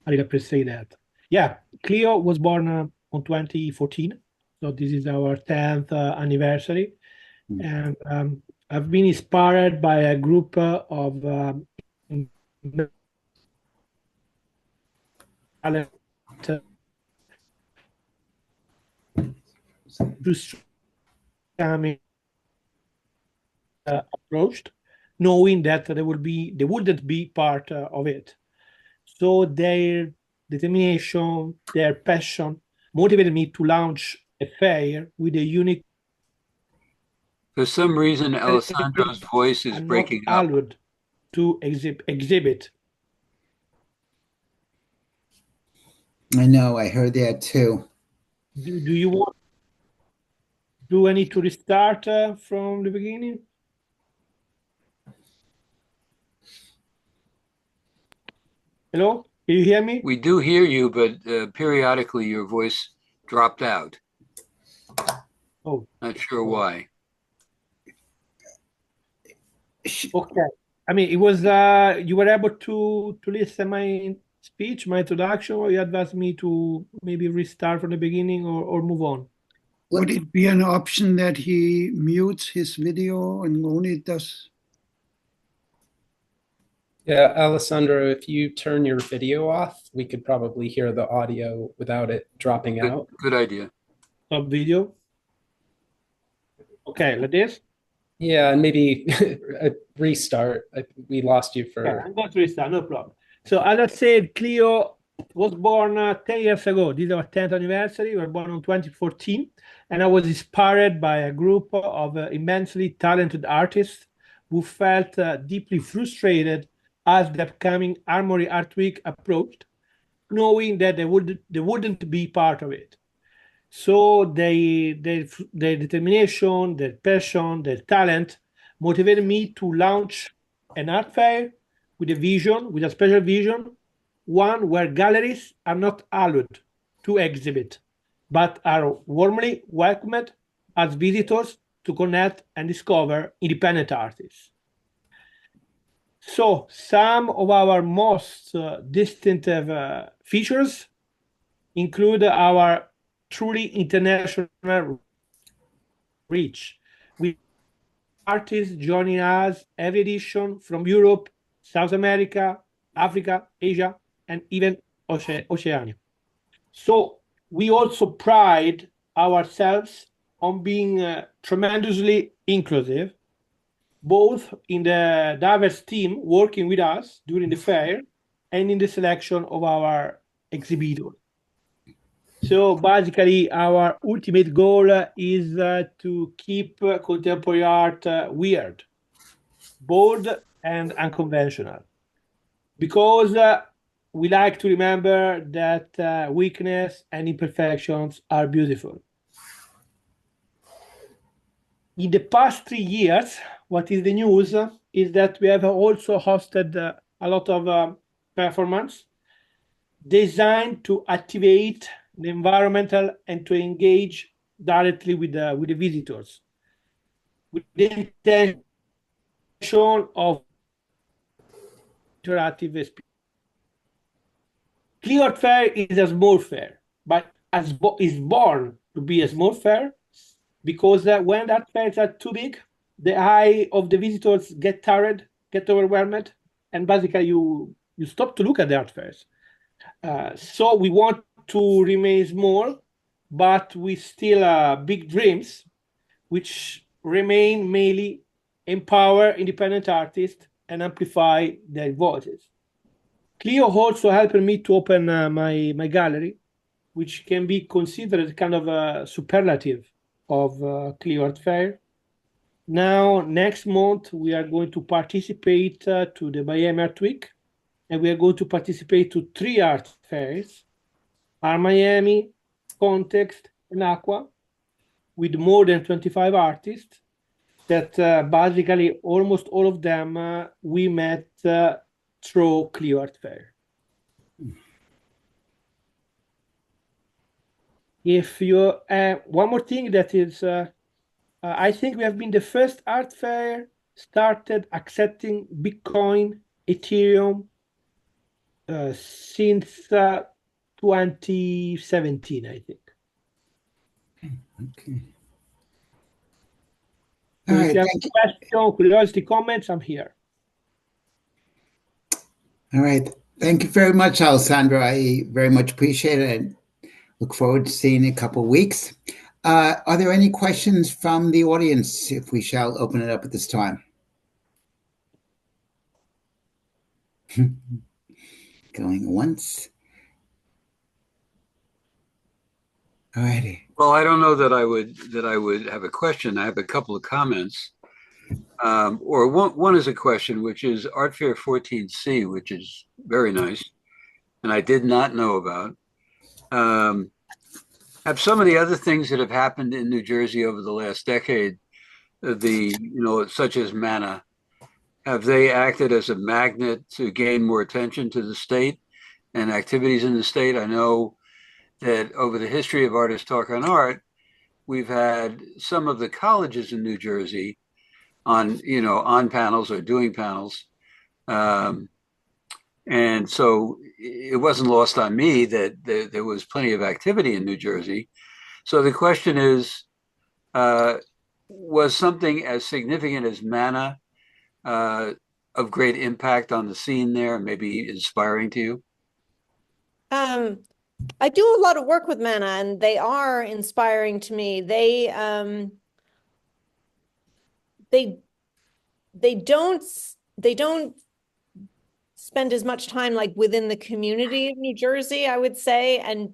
I really appreciate that. Yeah, Clio was born on 2014, so this is our 10th anniversary. And I've been inspired by a group of approached, knowing that they wouldn't be part of it. So their determination, their passion motivated me to launch a fair with a unique. For some reason, Alessandro's voice is breaking up. Allowed to exhibit. I know, I heard that too. Do you want? Do I need to restart from the beginning? Hello, can you hear me? We do hear you, but periodically your voice dropped out. Oh, not sure why. Okay. I mean, it was you were able to listen my speech, my introduction, or you advised me to maybe restart from the beginning or move on? Would it be an option that he mutes his video and only does? Yeah, Alessandro, if you turn your video off, we could probably hear the audio without it dropping out. Good idea. Stop video. Okay, like this? Yeah, and maybe a restart. We lost you for... Yeah, I'm going to restart, no problem. So as I said, Clio was born 10 years ago. This is our 10th anniversary. We were born in 2014. And I was inspired by a group of immensely talented artists who felt deeply frustrated as the upcoming Armory Art Week approached, knowing that they wouldn't be part of it. So their determination, their passion, their talent motivated me to launch an art fair with a special vision, one where galleries are not allowed to exhibit, but are warmly welcomed as visitors to connect and discover independent artists. So some of our most distinctive features include our truly international reach, with artists joining us every edition from Europe, South America, Africa, Asia, and even Oceania. So we also pride ourselves on being tremendously inclusive, both in the diverse team working with us during the fair and in the selection of our exhibitors. So basically, our ultimate goal is to keep contemporary art weird, bold, and unconventional, because we like to remember that weakness and imperfections are beautiful. In the past 3 years, what is the news is that we have also hosted a lot of performance designed to activate the environmental and to engage directly with the visitors, with the intention of interactive experience. Clio Art Fair is a small fair, but is born to be a small fair, because when art fairs are too big, the eye of the visitors get tired, get overwhelmed, and basically you stop to look at the art fairs. So we want to remain small, but with still big dreams, which remain mainly empower independent artists and amplify their voices. Clio also helped me to open my gallery, which can be considered kind of a superlative of Clio Art Fair. Now, next month, we are going to participate to the Miami Art Week, and we are going to participate to 3 art fairs, Art Miami, Context, and Aqua, with more than 25 artists that basically almost all of them we met through Clio Art Fair. If you one more thing that is, I think we have been the first art fair started accepting Bitcoin, Ethereum since 2017, I think. Okay. So All if right, you have thank you. questions, curiosity, comments, I'm here. All right. Thank you very much, Alessandro. I very much appreciate it and look forward to seeing you in a couple of weeks. Are there any questions from the audience, if we shall open it up at this time? Going once. All righty. Well, I don't know that I would have a question. I have a couple of comments. Or one is a question, which is Art Fair 14C, which is very nice, and I did not know about. Have some of the other things that have happened in New Jersey over the last decade, such as MANA, have they acted as a magnet to gain more attention to the state and activities in the state? I know that over the history of Artists Talk on Art, we've had some of the colleges in New Jersey on panels or doing panels. And so it wasn't lost on me that there was plenty of activity in New Jersey. So the question is, was something as significant as MANA of great impact on the scene there, maybe inspiring to you? I do a lot of work with MANA, and they are inspiring to me. They don't spend as much time like within the community of New Jersey, I would say. And,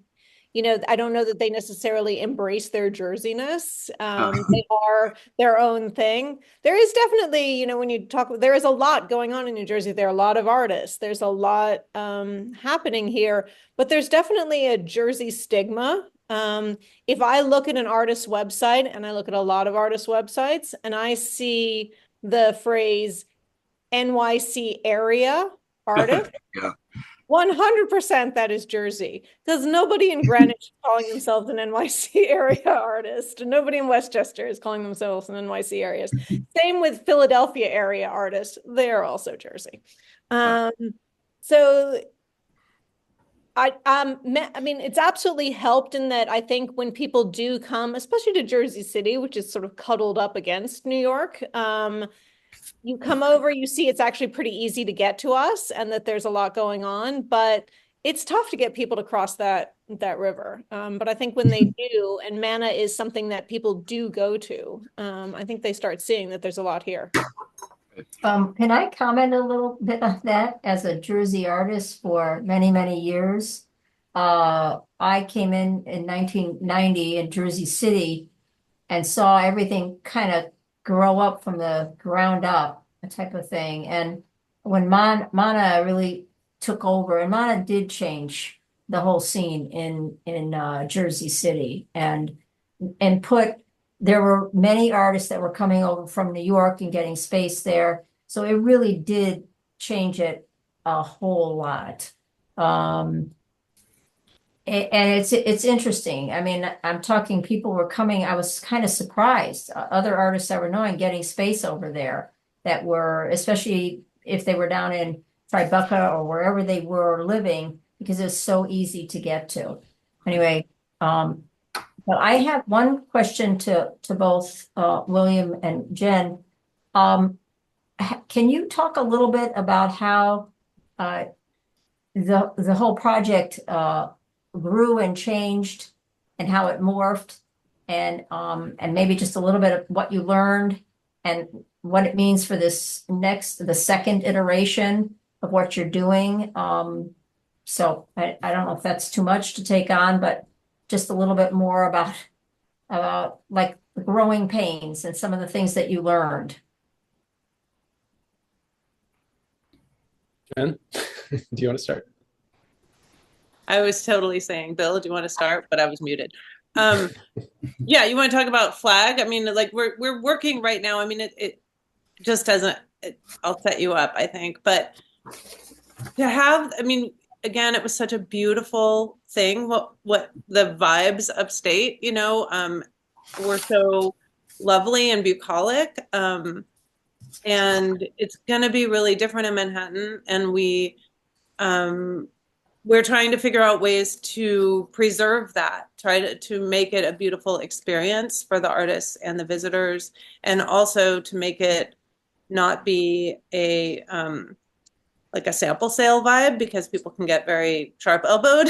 I don't know that they necessarily embrace their Jerseyness. They are their own thing. There is definitely, when you talk, there is a lot going on in New Jersey. There are a lot of artists. There's a lot happening here, but there's definitely a Jersey stigma. If I look at an artist's website, and I look at a lot of artist websites, and I see the phrase NYC area artist, Yeah. 100% that is Jersey, because nobody in Greenwich is calling themselves an NYC area artist. Nobody in Westchester is calling themselves an NYC areas. Same with Philadelphia area artists. They're also Jersey. So I mean, it's absolutely helped in that I think when people do come, especially to Jersey City, which is sort of cuddled up against New York, you come over, you see it's actually pretty easy to get to us and that there's a lot going on, but it's tough to get people to cross that river. But I think when they do, and Mana is something that people do go to, I think they start seeing that there's a lot here. Can I comment a little bit on that? As a Jersey artist for many, many years, I came in 1990 in Jersey City and saw everything kind of grow up from the ground up, a type of thing. And when Mana really took over, and Mana did change the whole scene in Jersey City, and there were many artists that were coming over from New York and getting space there. So it really did change it a whole lot. And it's interesting. I mean, I'm talking, people were coming. I was kind of surprised. Other artists I were knowing getting space over there that were, especially if they were down in Tribeca or wherever they were living, because it's so easy to get to. Anyway, but I have one question to both William and Jen. Can you talk a little bit about how the whole project grew and changed, and how it morphed, and maybe just a little bit of what you learned and what it means for the second iteration of what you're doing? So I don't know if that's too much to take on, but just a little bit more about like the growing pains and some of the things that you learned. Jen, do you want to start? I was totally saying, Bill, do you want to start? But I was muted. Yeah, you want to talk about flag? I mean, like we're working right now. I mean, it just doesn't. I'll set you up, I think. But to have, I mean, again, it was such a beautiful thing. What the vibes upstate, you know, were so lovely and bucolic. And it's going to be really different in Manhattan, and we're trying to figure out ways to preserve that, try to make it a beautiful experience for the artists and the visitors, and also to make it not be a like a sample sale vibe, because people can get very sharp elbowed,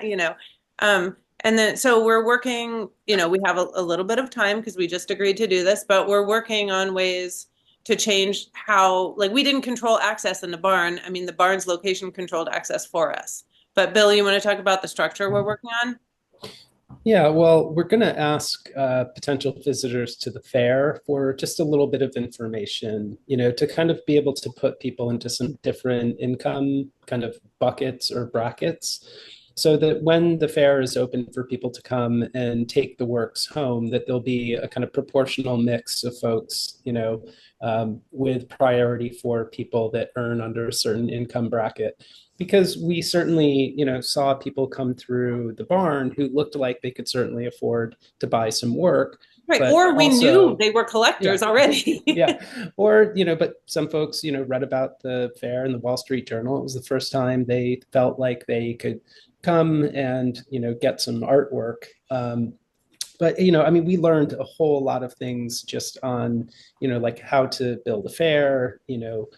you know. And then, so we're working, you know, we have a little bit of time because we just agreed to do this, but we're working on ways to change how, like, we didn't control access in the barn. I mean, the barn's location controlled access for us. But Bill, you want to talk about the structure we're working on? Yeah, well, we're going to ask potential visitors to the fair for just a little bit of information, you know, to kind of be able to put people into some different income kind of buckets or brackets, so that when the fair is open for people to come and take the works home, that there'll be a kind of proportional mix of folks, you know, with priority for people that earn under a certain income bracket. Because we certainly, you know, saw people come through the barn who looked like they could certainly afford to buy some work. Right. Or we knew they were collectors already. Yeah. Or, you know, but some folks, you know, read about the fair in the Wall Street Journal. It was the first time they felt like they could come and, you know, get some artwork. But, you know, I mean, we learned a whole lot of things just on, you know, like how to build a fair, you know.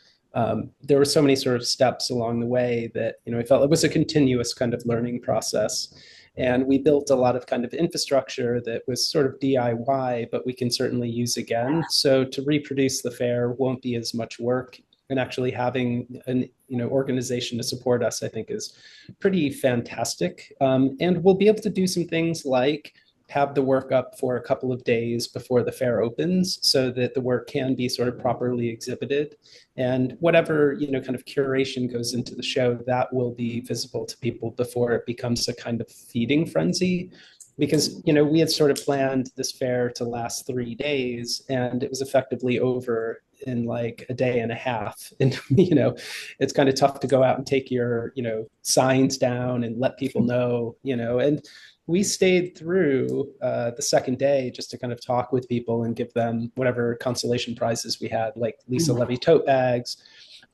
There were so many sort of steps along the way that, you know, I felt it was a continuous kind of learning process. And we built a lot of kind of infrastructure that was sort of DIY, but we can certainly use again. So to reproduce the fair won't be as much work. And actually having an, you know, organization to support us, I think, is pretty fantastic. And we'll be able to do some things like have the work up for a couple of days before the fair opens, so that the work can be sort of properly exhibited. And whatever, you know, kind of curation goes into the show, that will be visible to people before it becomes a kind of feeding frenzy. Because, you know, we had sort of planned this fair to last 3 days, and it was effectively over in like a day and a half. And, you know, it's kind of tough to go out and take your, you know, signs down and let people know, you know. And we stayed through the second day just to kind of talk with people and give them whatever consolation prizes we had, like Lisa Levy tote bags.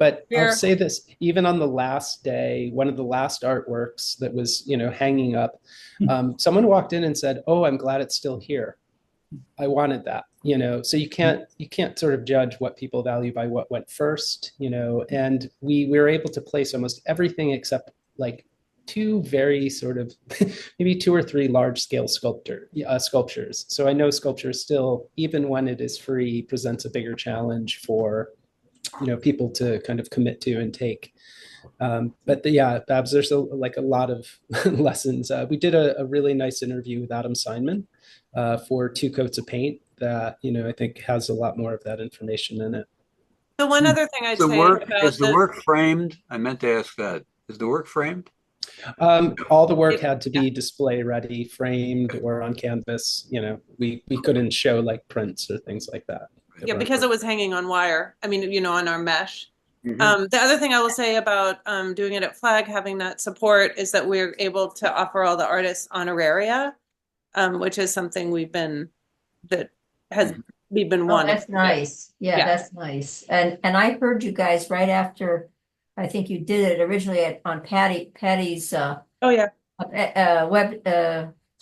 But Here. I'll say this, even on the last day, one of the last artworks that was, hanging up, someone walked in and said, "Oh, I'm glad it's still here. I wanted that." So you can't sort of judge what people value by what went first, and we were able to place almost everything except like two very sort of maybe 2 or 3 large scale sculptures. So I know sculpture still, even when it is free, presents a bigger challenge for people to kind of commit to and take. Yeah, Babs, there's a lot of lessons. We did a really nice interview with Adam Simon for Two Coats of Paint that, I think has a lot more of that information in it. The one other thing I'd say is the work framed? I meant to ask that. Is the work framed? All the work had to be display ready, framed or on canvas. We couldn't show like prints or things like that. Yeah, because it was hanging on wire. I mean, on our mesh. Mm-hmm. The other thing I will say about doing it at Flag, having that support, is that we're able to offer all the artists honoraria, which is something we've been wanting. That's nice. Yeah, that's nice. And I heard you guys right after, I think you did it originally on Patty's web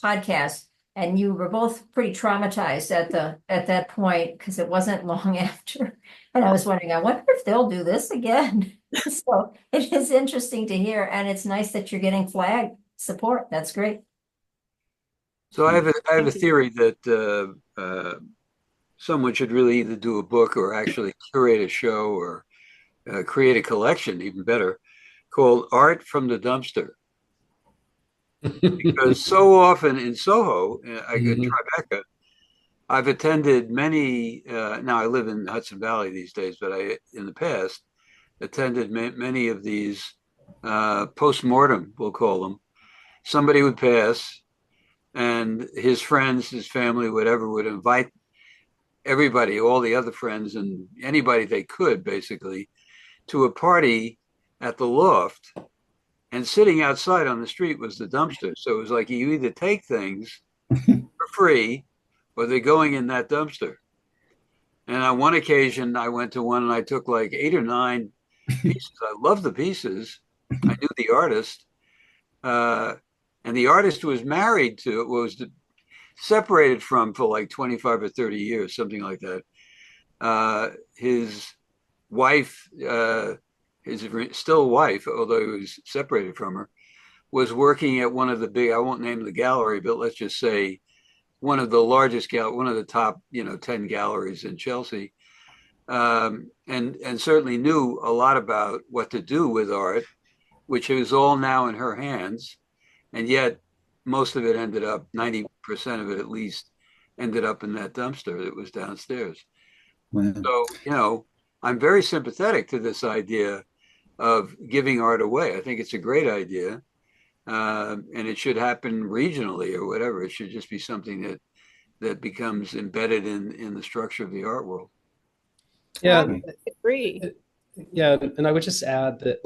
podcast. And you were both pretty traumatized at that point because it wasn't long after. And I was wondering, I wonder if they'll do this again. So it is interesting to hear, and it's nice that you're getting Flag support. That's great. So I have a theory that someone should really either do a book or actually curate a show or create a collection, even better, called Art from the Dumpster. Because so often in Soho, I go Tribeca, I've attended many, now I live in Hudson Valley these days, but in the past, attended many of these post-mortem, we'll call them. Somebody would pass and his friends, his family, whatever, would invite everybody, all the other friends and anybody they could, basically, to a party at the loft. And sitting outside on the street was the dumpster. So it was like you either take things for free or they're going in that dumpster. And on one occasion, I went to one and I took like 8 or 9 pieces. I love the pieces. I knew the artist. And the artist was married to, separated from for like 25 or 30 years, something like that. His wife, his still wife, although he was separated from her, was working at one of the big, I won't name the gallery, but let's just say one of the largest, one of the top, 10 galleries in Chelsea. And certainly knew a lot about what to do with art, which is all now in her hands. And yet most of it ended up, 90% of it at least, ended up in that dumpster that was downstairs. Wow. So, I'm very sympathetic to this idea of giving art away. I think it's a great idea. And it should happen regionally or whatever. It should just be something that becomes embedded in the structure of the art world. Yeah, I agree. Yeah, and I would just add that,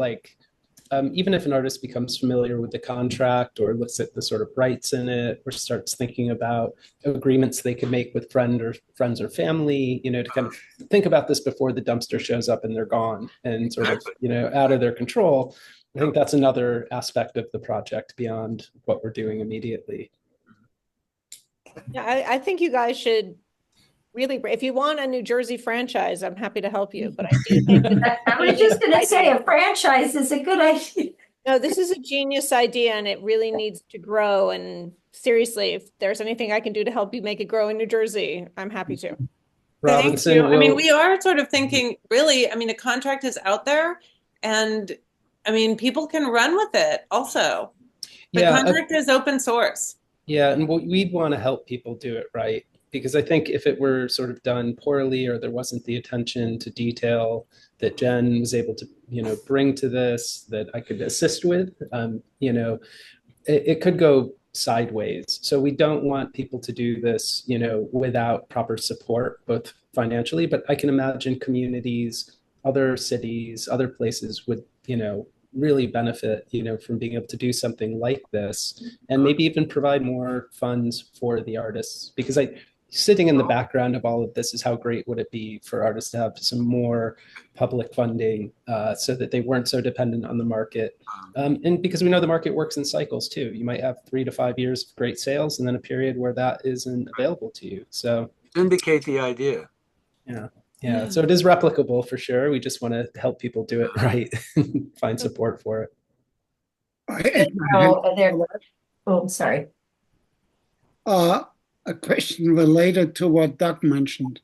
even if an artist becomes familiar with the contract or looks at the sort of rights in it or starts thinking about agreements they could make with friends or family, to kind of think about this before the dumpster shows up and they're gone and sort of, out of their control. I think that's another aspect of the project beyond what we're doing immediately. Yeah, I think you guys should really, if you want a New Jersey franchise, I'm happy to help you. But I do think I was just going to say a franchise is a good idea. No, this is a genius idea and it really needs to grow. And seriously, if there's anything I can do to help you make it grow in New Jersey, I'm happy to. Robinson, thank you. I mean, we are sort of thinking, really, a contract is out there and people can run with it also. The contract is open source. Yeah, and we'd want to help people do it right. Because I think if it were sort of done poorly or there wasn't the attention to detail that Jen was able to, bring to this, that I could assist with, it could go sideways. So we don't want people to do this, without proper support, both financially, but I can imagine communities, other cities, other places would, really benefit, from being able to do something like this and maybe even provide more funds for the artists. Because sitting in the background of all of this is how great would it be for artists to have some more public funding so that they weren't so dependent on the market. And because we know the market works in cycles too. You might have 3 to 5 years of great sales and then a period where that isn't available to you. So indicate the idea. Yeah. So it is replicable for sure. We just want to help people do it right, find support for it. Sorry. A question related to what Doug mentioned.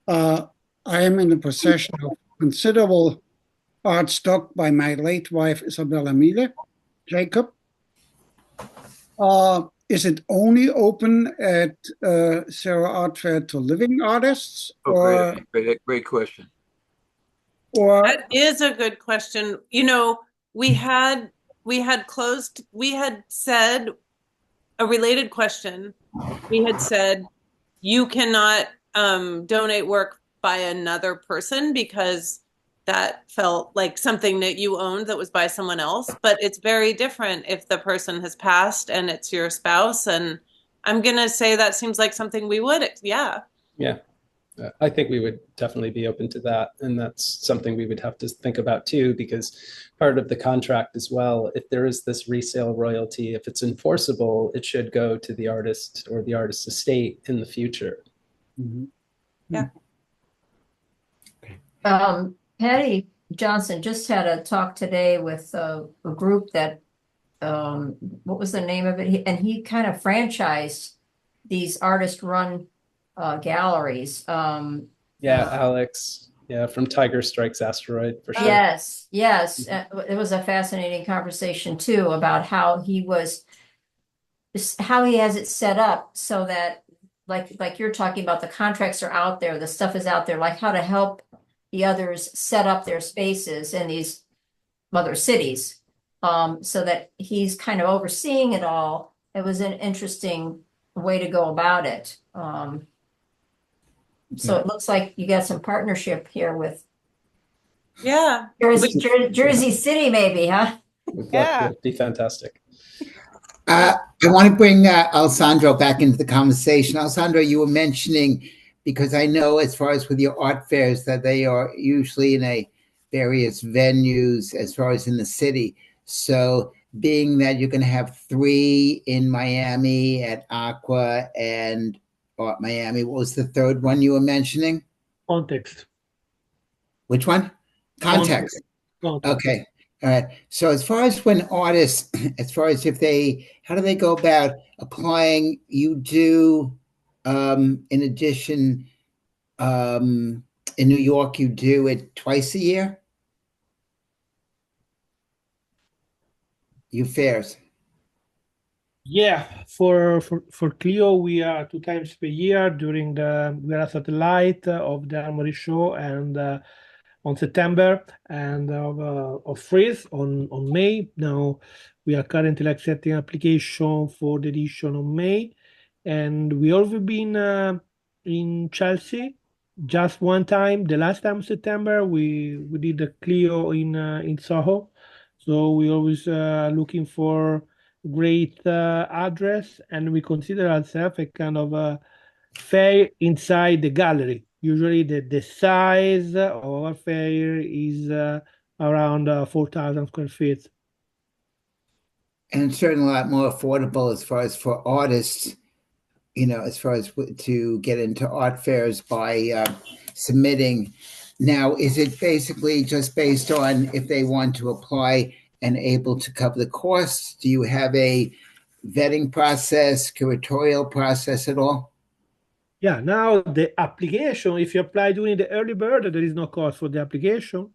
I am in the possession of considerable art stock by my late wife, Isabella Miele Jacob. Is it only open at Sarah Art Fair to living artists? Great question. That is a good question. We had said a related question. We had said you cannot donate work by another person because that felt like something that you owned that was by someone else. But it's very different if the person has passed and it's your spouse. And I'm going to say that seems like something we would. Yeah. I think we would definitely be open to that. And that's something we would have to think about too, because part of the contract as well, if there is this resale royalty, if it's enforceable, it should go to the artist or the artist's estate in the future. Mm-hmm. Yeah. Patty Johnson just had a talk today with a group that, what was the name of it? And he kind of franchised these artist-run galleries. Alex. Yeah, from Tiger Strikes Asteroid for sure. Yes. It was a fascinating conversation too about how he has it set up so that like you're talking about, the contracts are out there, the stuff is out there, like how to help the others set up their spaces in these other cities, so that he's kind of overseeing it all. It was an interesting way to go about it. So it looks like you got some partnership here with Jersey City, maybe, huh? That'd be fantastic. I want to bring Alessandro back into the conversation. Alessandro, you were mentioning, because I know as far as with your art fairs that they are usually in various venues as far as in the city. So being that you're going to have 3 in Miami at Aqua and Art Miami, what was the third one you were mentioning? Context. Which one? Context. Okay. All right. So as far as when artists, as far as how do they go about applying? You do, in addition, in New York, you do it twice a year? You fairs? Yeah, for Clio, we are 2 times per year during we are a satellite of the Armory Show and on September, and of Freeze on May. Now we are currently accepting application for the edition on May, and we already been in Chelsea just one time. The last time September we did the Clio in Soho, so we always looking for great address, and we consider ourselves a kind of a fair inside the gallery. Usually the size of our fair is around 4,000 square feet. And it's certainly a lot more affordable as far as for artists, as far as to get into art fairs by submitting. Now, is it basically just based on if they want to apply and able to cover the costs? Do you have a vetting process, curatorial process at all? Yeah, now the application, if you apply during the early bird, there is no cost for the application.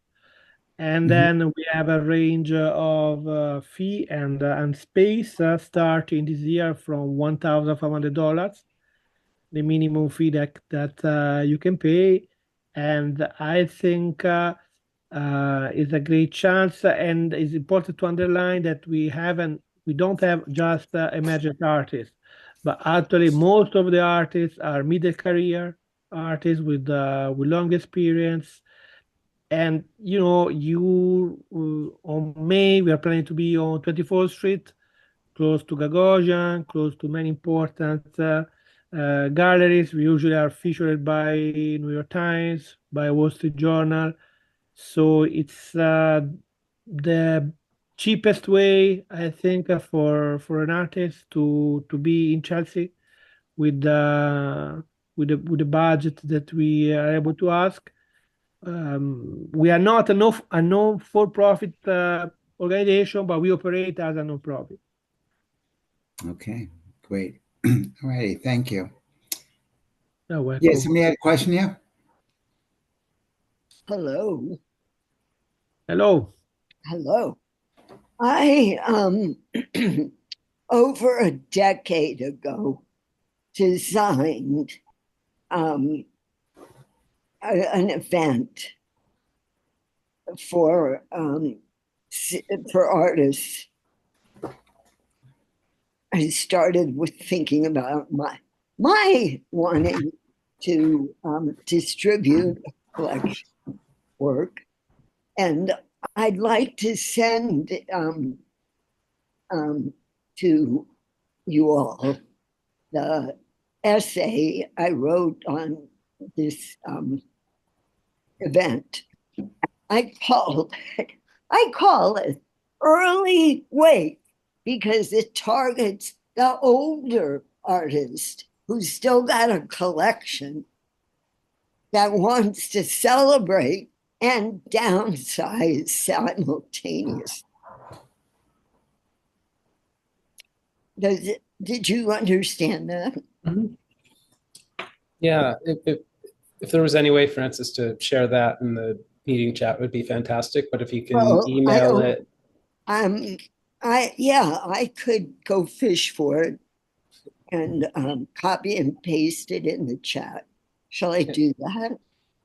And then we have a range of fee and space starting this year from $1,500, the minimum fee that you can pay. And I think is a great chance, and it's important to underline that we don't have just emergent artists, but actually most of the artists are middle career artists with long experience. And on May we are planning to be on 24th Street, close to Gagosian, close to many important galleries. We usually are featured by New York Times, by Wall Street Journal. So it's the cheapest way, I think, for an artist to be in Chelsea with the budget that we are able to ask. We are not a non-for-profit organization, but we operate as a non-profit. Okay, great. All righty, thank you. You're welcome. Yeah, somebody had a question here? Hello. Hello. Hello. I over a decade ago designed an event for artists. I started with thinking about my wanting to distribute collection work, and I'd like to send to you all the essay I wrote on this event. I call it Early Wait because it targets the older artist who's still got a collection that wants to celebrate and downsize simultaneously. Did you understand that? Mm-hmm. Yeah, if there was any way, Francis, to share that in the meeting chat would be fantastic. But if you can email it. I could go fish for it and copy and paste it in the chat. Shall I do that?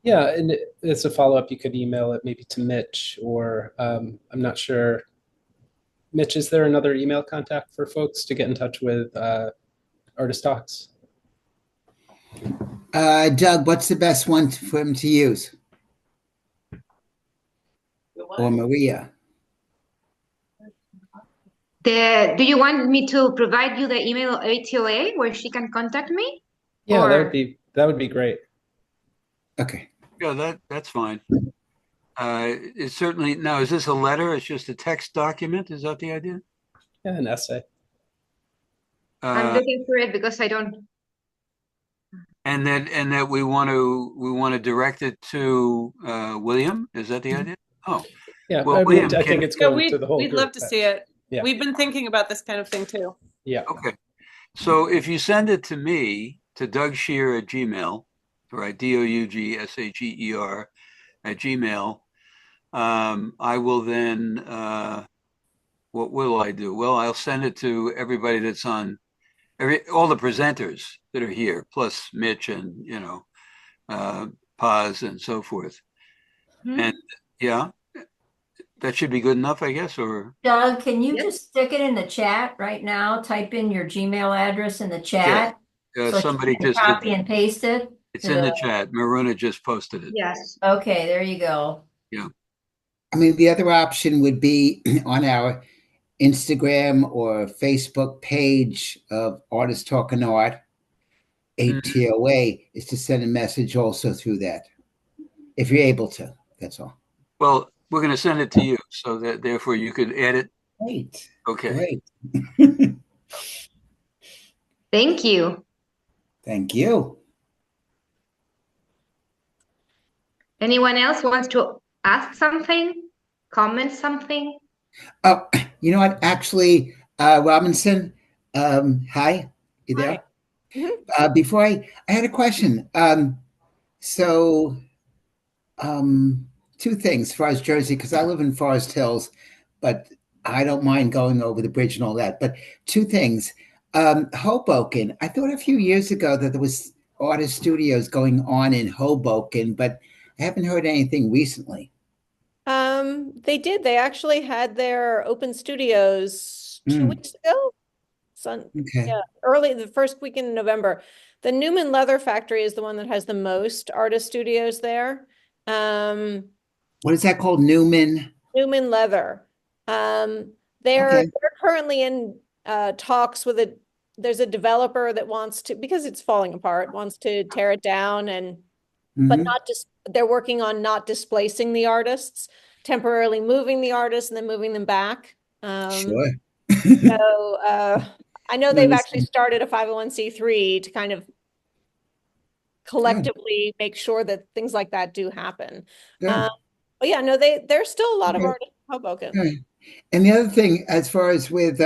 Yeah, and as a follow-up, you could email it maybe to Mitch, or I'm not sure. Mitch, is there another email contact for folks to get in touch with Artist Talks? Doug, what's the best one for him to use? Or Maria? Do you want me to provide you the email of ATOA where she can contact me? Yeah, or... that would be great. Okay. Yeah, that's fine. It's certainly now. Is this a letter? It's just a text document. Is that the idea? Yeah, an essay. I'm looking for it because I don't. And that we want to direct it to William. Is that the idea? Oh, yeah. Well, William, I think it's going to the whole we'd group. love to see it. Yeah. We've been thinking about this kind of thing too. Yeah. Okay. So if you send it to me, to Doug Shear at Gmail, right? DOUGSHEER at Gmail. I will then. What will I do? Well, I'll send it to everybody that's on. All the presenters that are here, plus Mitch and Paz and so forth. Mm-hmm. And yeah, that should be good enough, I guess. Or Doug, can you just stick it in the chat right now? Type in your Gmail address in the chat. Yeah. So Somebody just copy and paste it. It's in the chat. Maruna just posted it. Yes. Okay, there you go. Yeah. I mean, the other option would be on our Instagram or Facebook page of Artists Talking Art, ATOA, is to send a message also through that, if you're able to. That's all. Well, we're going to send it to you, so that therefore you could edit. Great. Okay. Great. Thank you. Thank you. Anyone else wants to ask something, comment something? Oh, you know what? Actually, Robinson, hi, you there? Hi. Before I had a question. Two things as far as Jersey, because I live in Forest Hills, but I don't mind going over the bridge and all that. But two things. Hoboken, I thought a few years ago that there was artist studios going on in Hoboken, but I haven't heard anything recently. They did. They actually had their open studios 2 weeks ago. Okay. Yeah, the first week in November. The Newman Leather Factory is the one that has the most artist studios there. What is that called? Newman Leather. They're currently in talks with there's a developer that wants to, because it's falling apart, wants to tear it down and, but not just, they're working on not displacing the artists, temporarily moving the artists and then moving them back. Sure. So I know they've actually started a 501c3 to kind of collectively make sure that things like that do happen. But yeah, no, there's still a lot of artists in Hoboken. Right. And the other thing, as far as with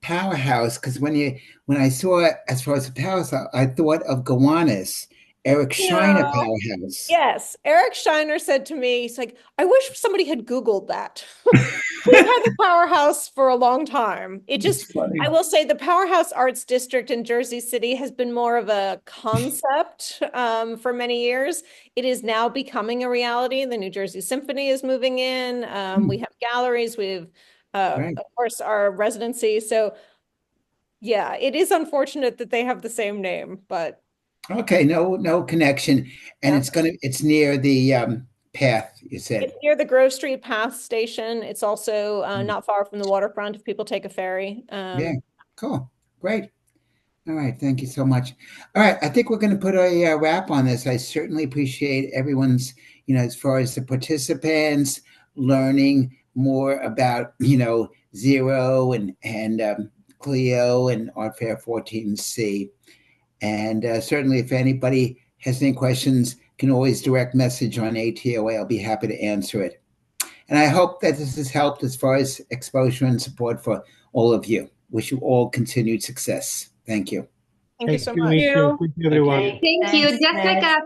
Powerhouse, because when I saw it, as far as the Powerhouse, I thought of Gowanus, Eric Shiner Powerhouse. Yes, Eric Shiner said to me, he's like, I wish somebody had Googled that. We've had the Powerhouse for a long time. It just, I will say the Powerhouse Arts District in Jersey City has been more of a concept for many years. It is now becoming a reality. The New Jersey Symphony is moving in. We have galleries. We have, of course, our residency. So yeah, it is unfortunate that they have the same name, but. Okay, no connection. And it's near the path, you said. It's near the Grove Street Path Station. It's also not far from the waterfront if people take a ferry. Yeah, cool. Great. All right, thank you so much. All right, I think we're going to put a wrap on this. I certainly appreciate everyone's, as far as the participants learning more about, Zero and Clio and Art Fair 14C. And certainly if anybody has any questions, can always direct message on ATOA. I'll be happy to answer it. And I hope that this has helped as far as exposure and support for all of you. Wish you all continued success. Thank you. Thank you so much. Thank you, everyone. Thank you. Just like a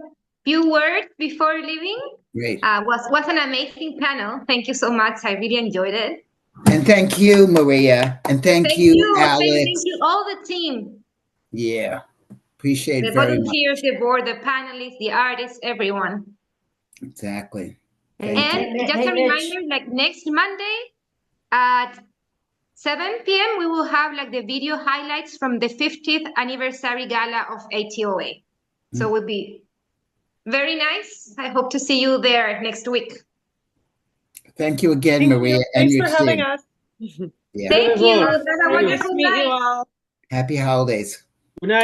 few words before leaving. Great. Was an amazing panel. Thank you so much. I really enjoyed it. And thank you, Maria. And thank you, Alex. Thank you, all the team. Yeah. Appreciate it very much. The volunteers, the board, the panelists, the artists, everyone. Exactly. And just a reminder, like next Monday at 7 p.m., we will have like the video highlights from the 50th anniversary gala of ATOA. So it will be very nice. I hope to see you there next week. Thank you again, Maria. Thanks for having us. Yeah. Thank you. Have a wonderful night. Happy holidays. Good night.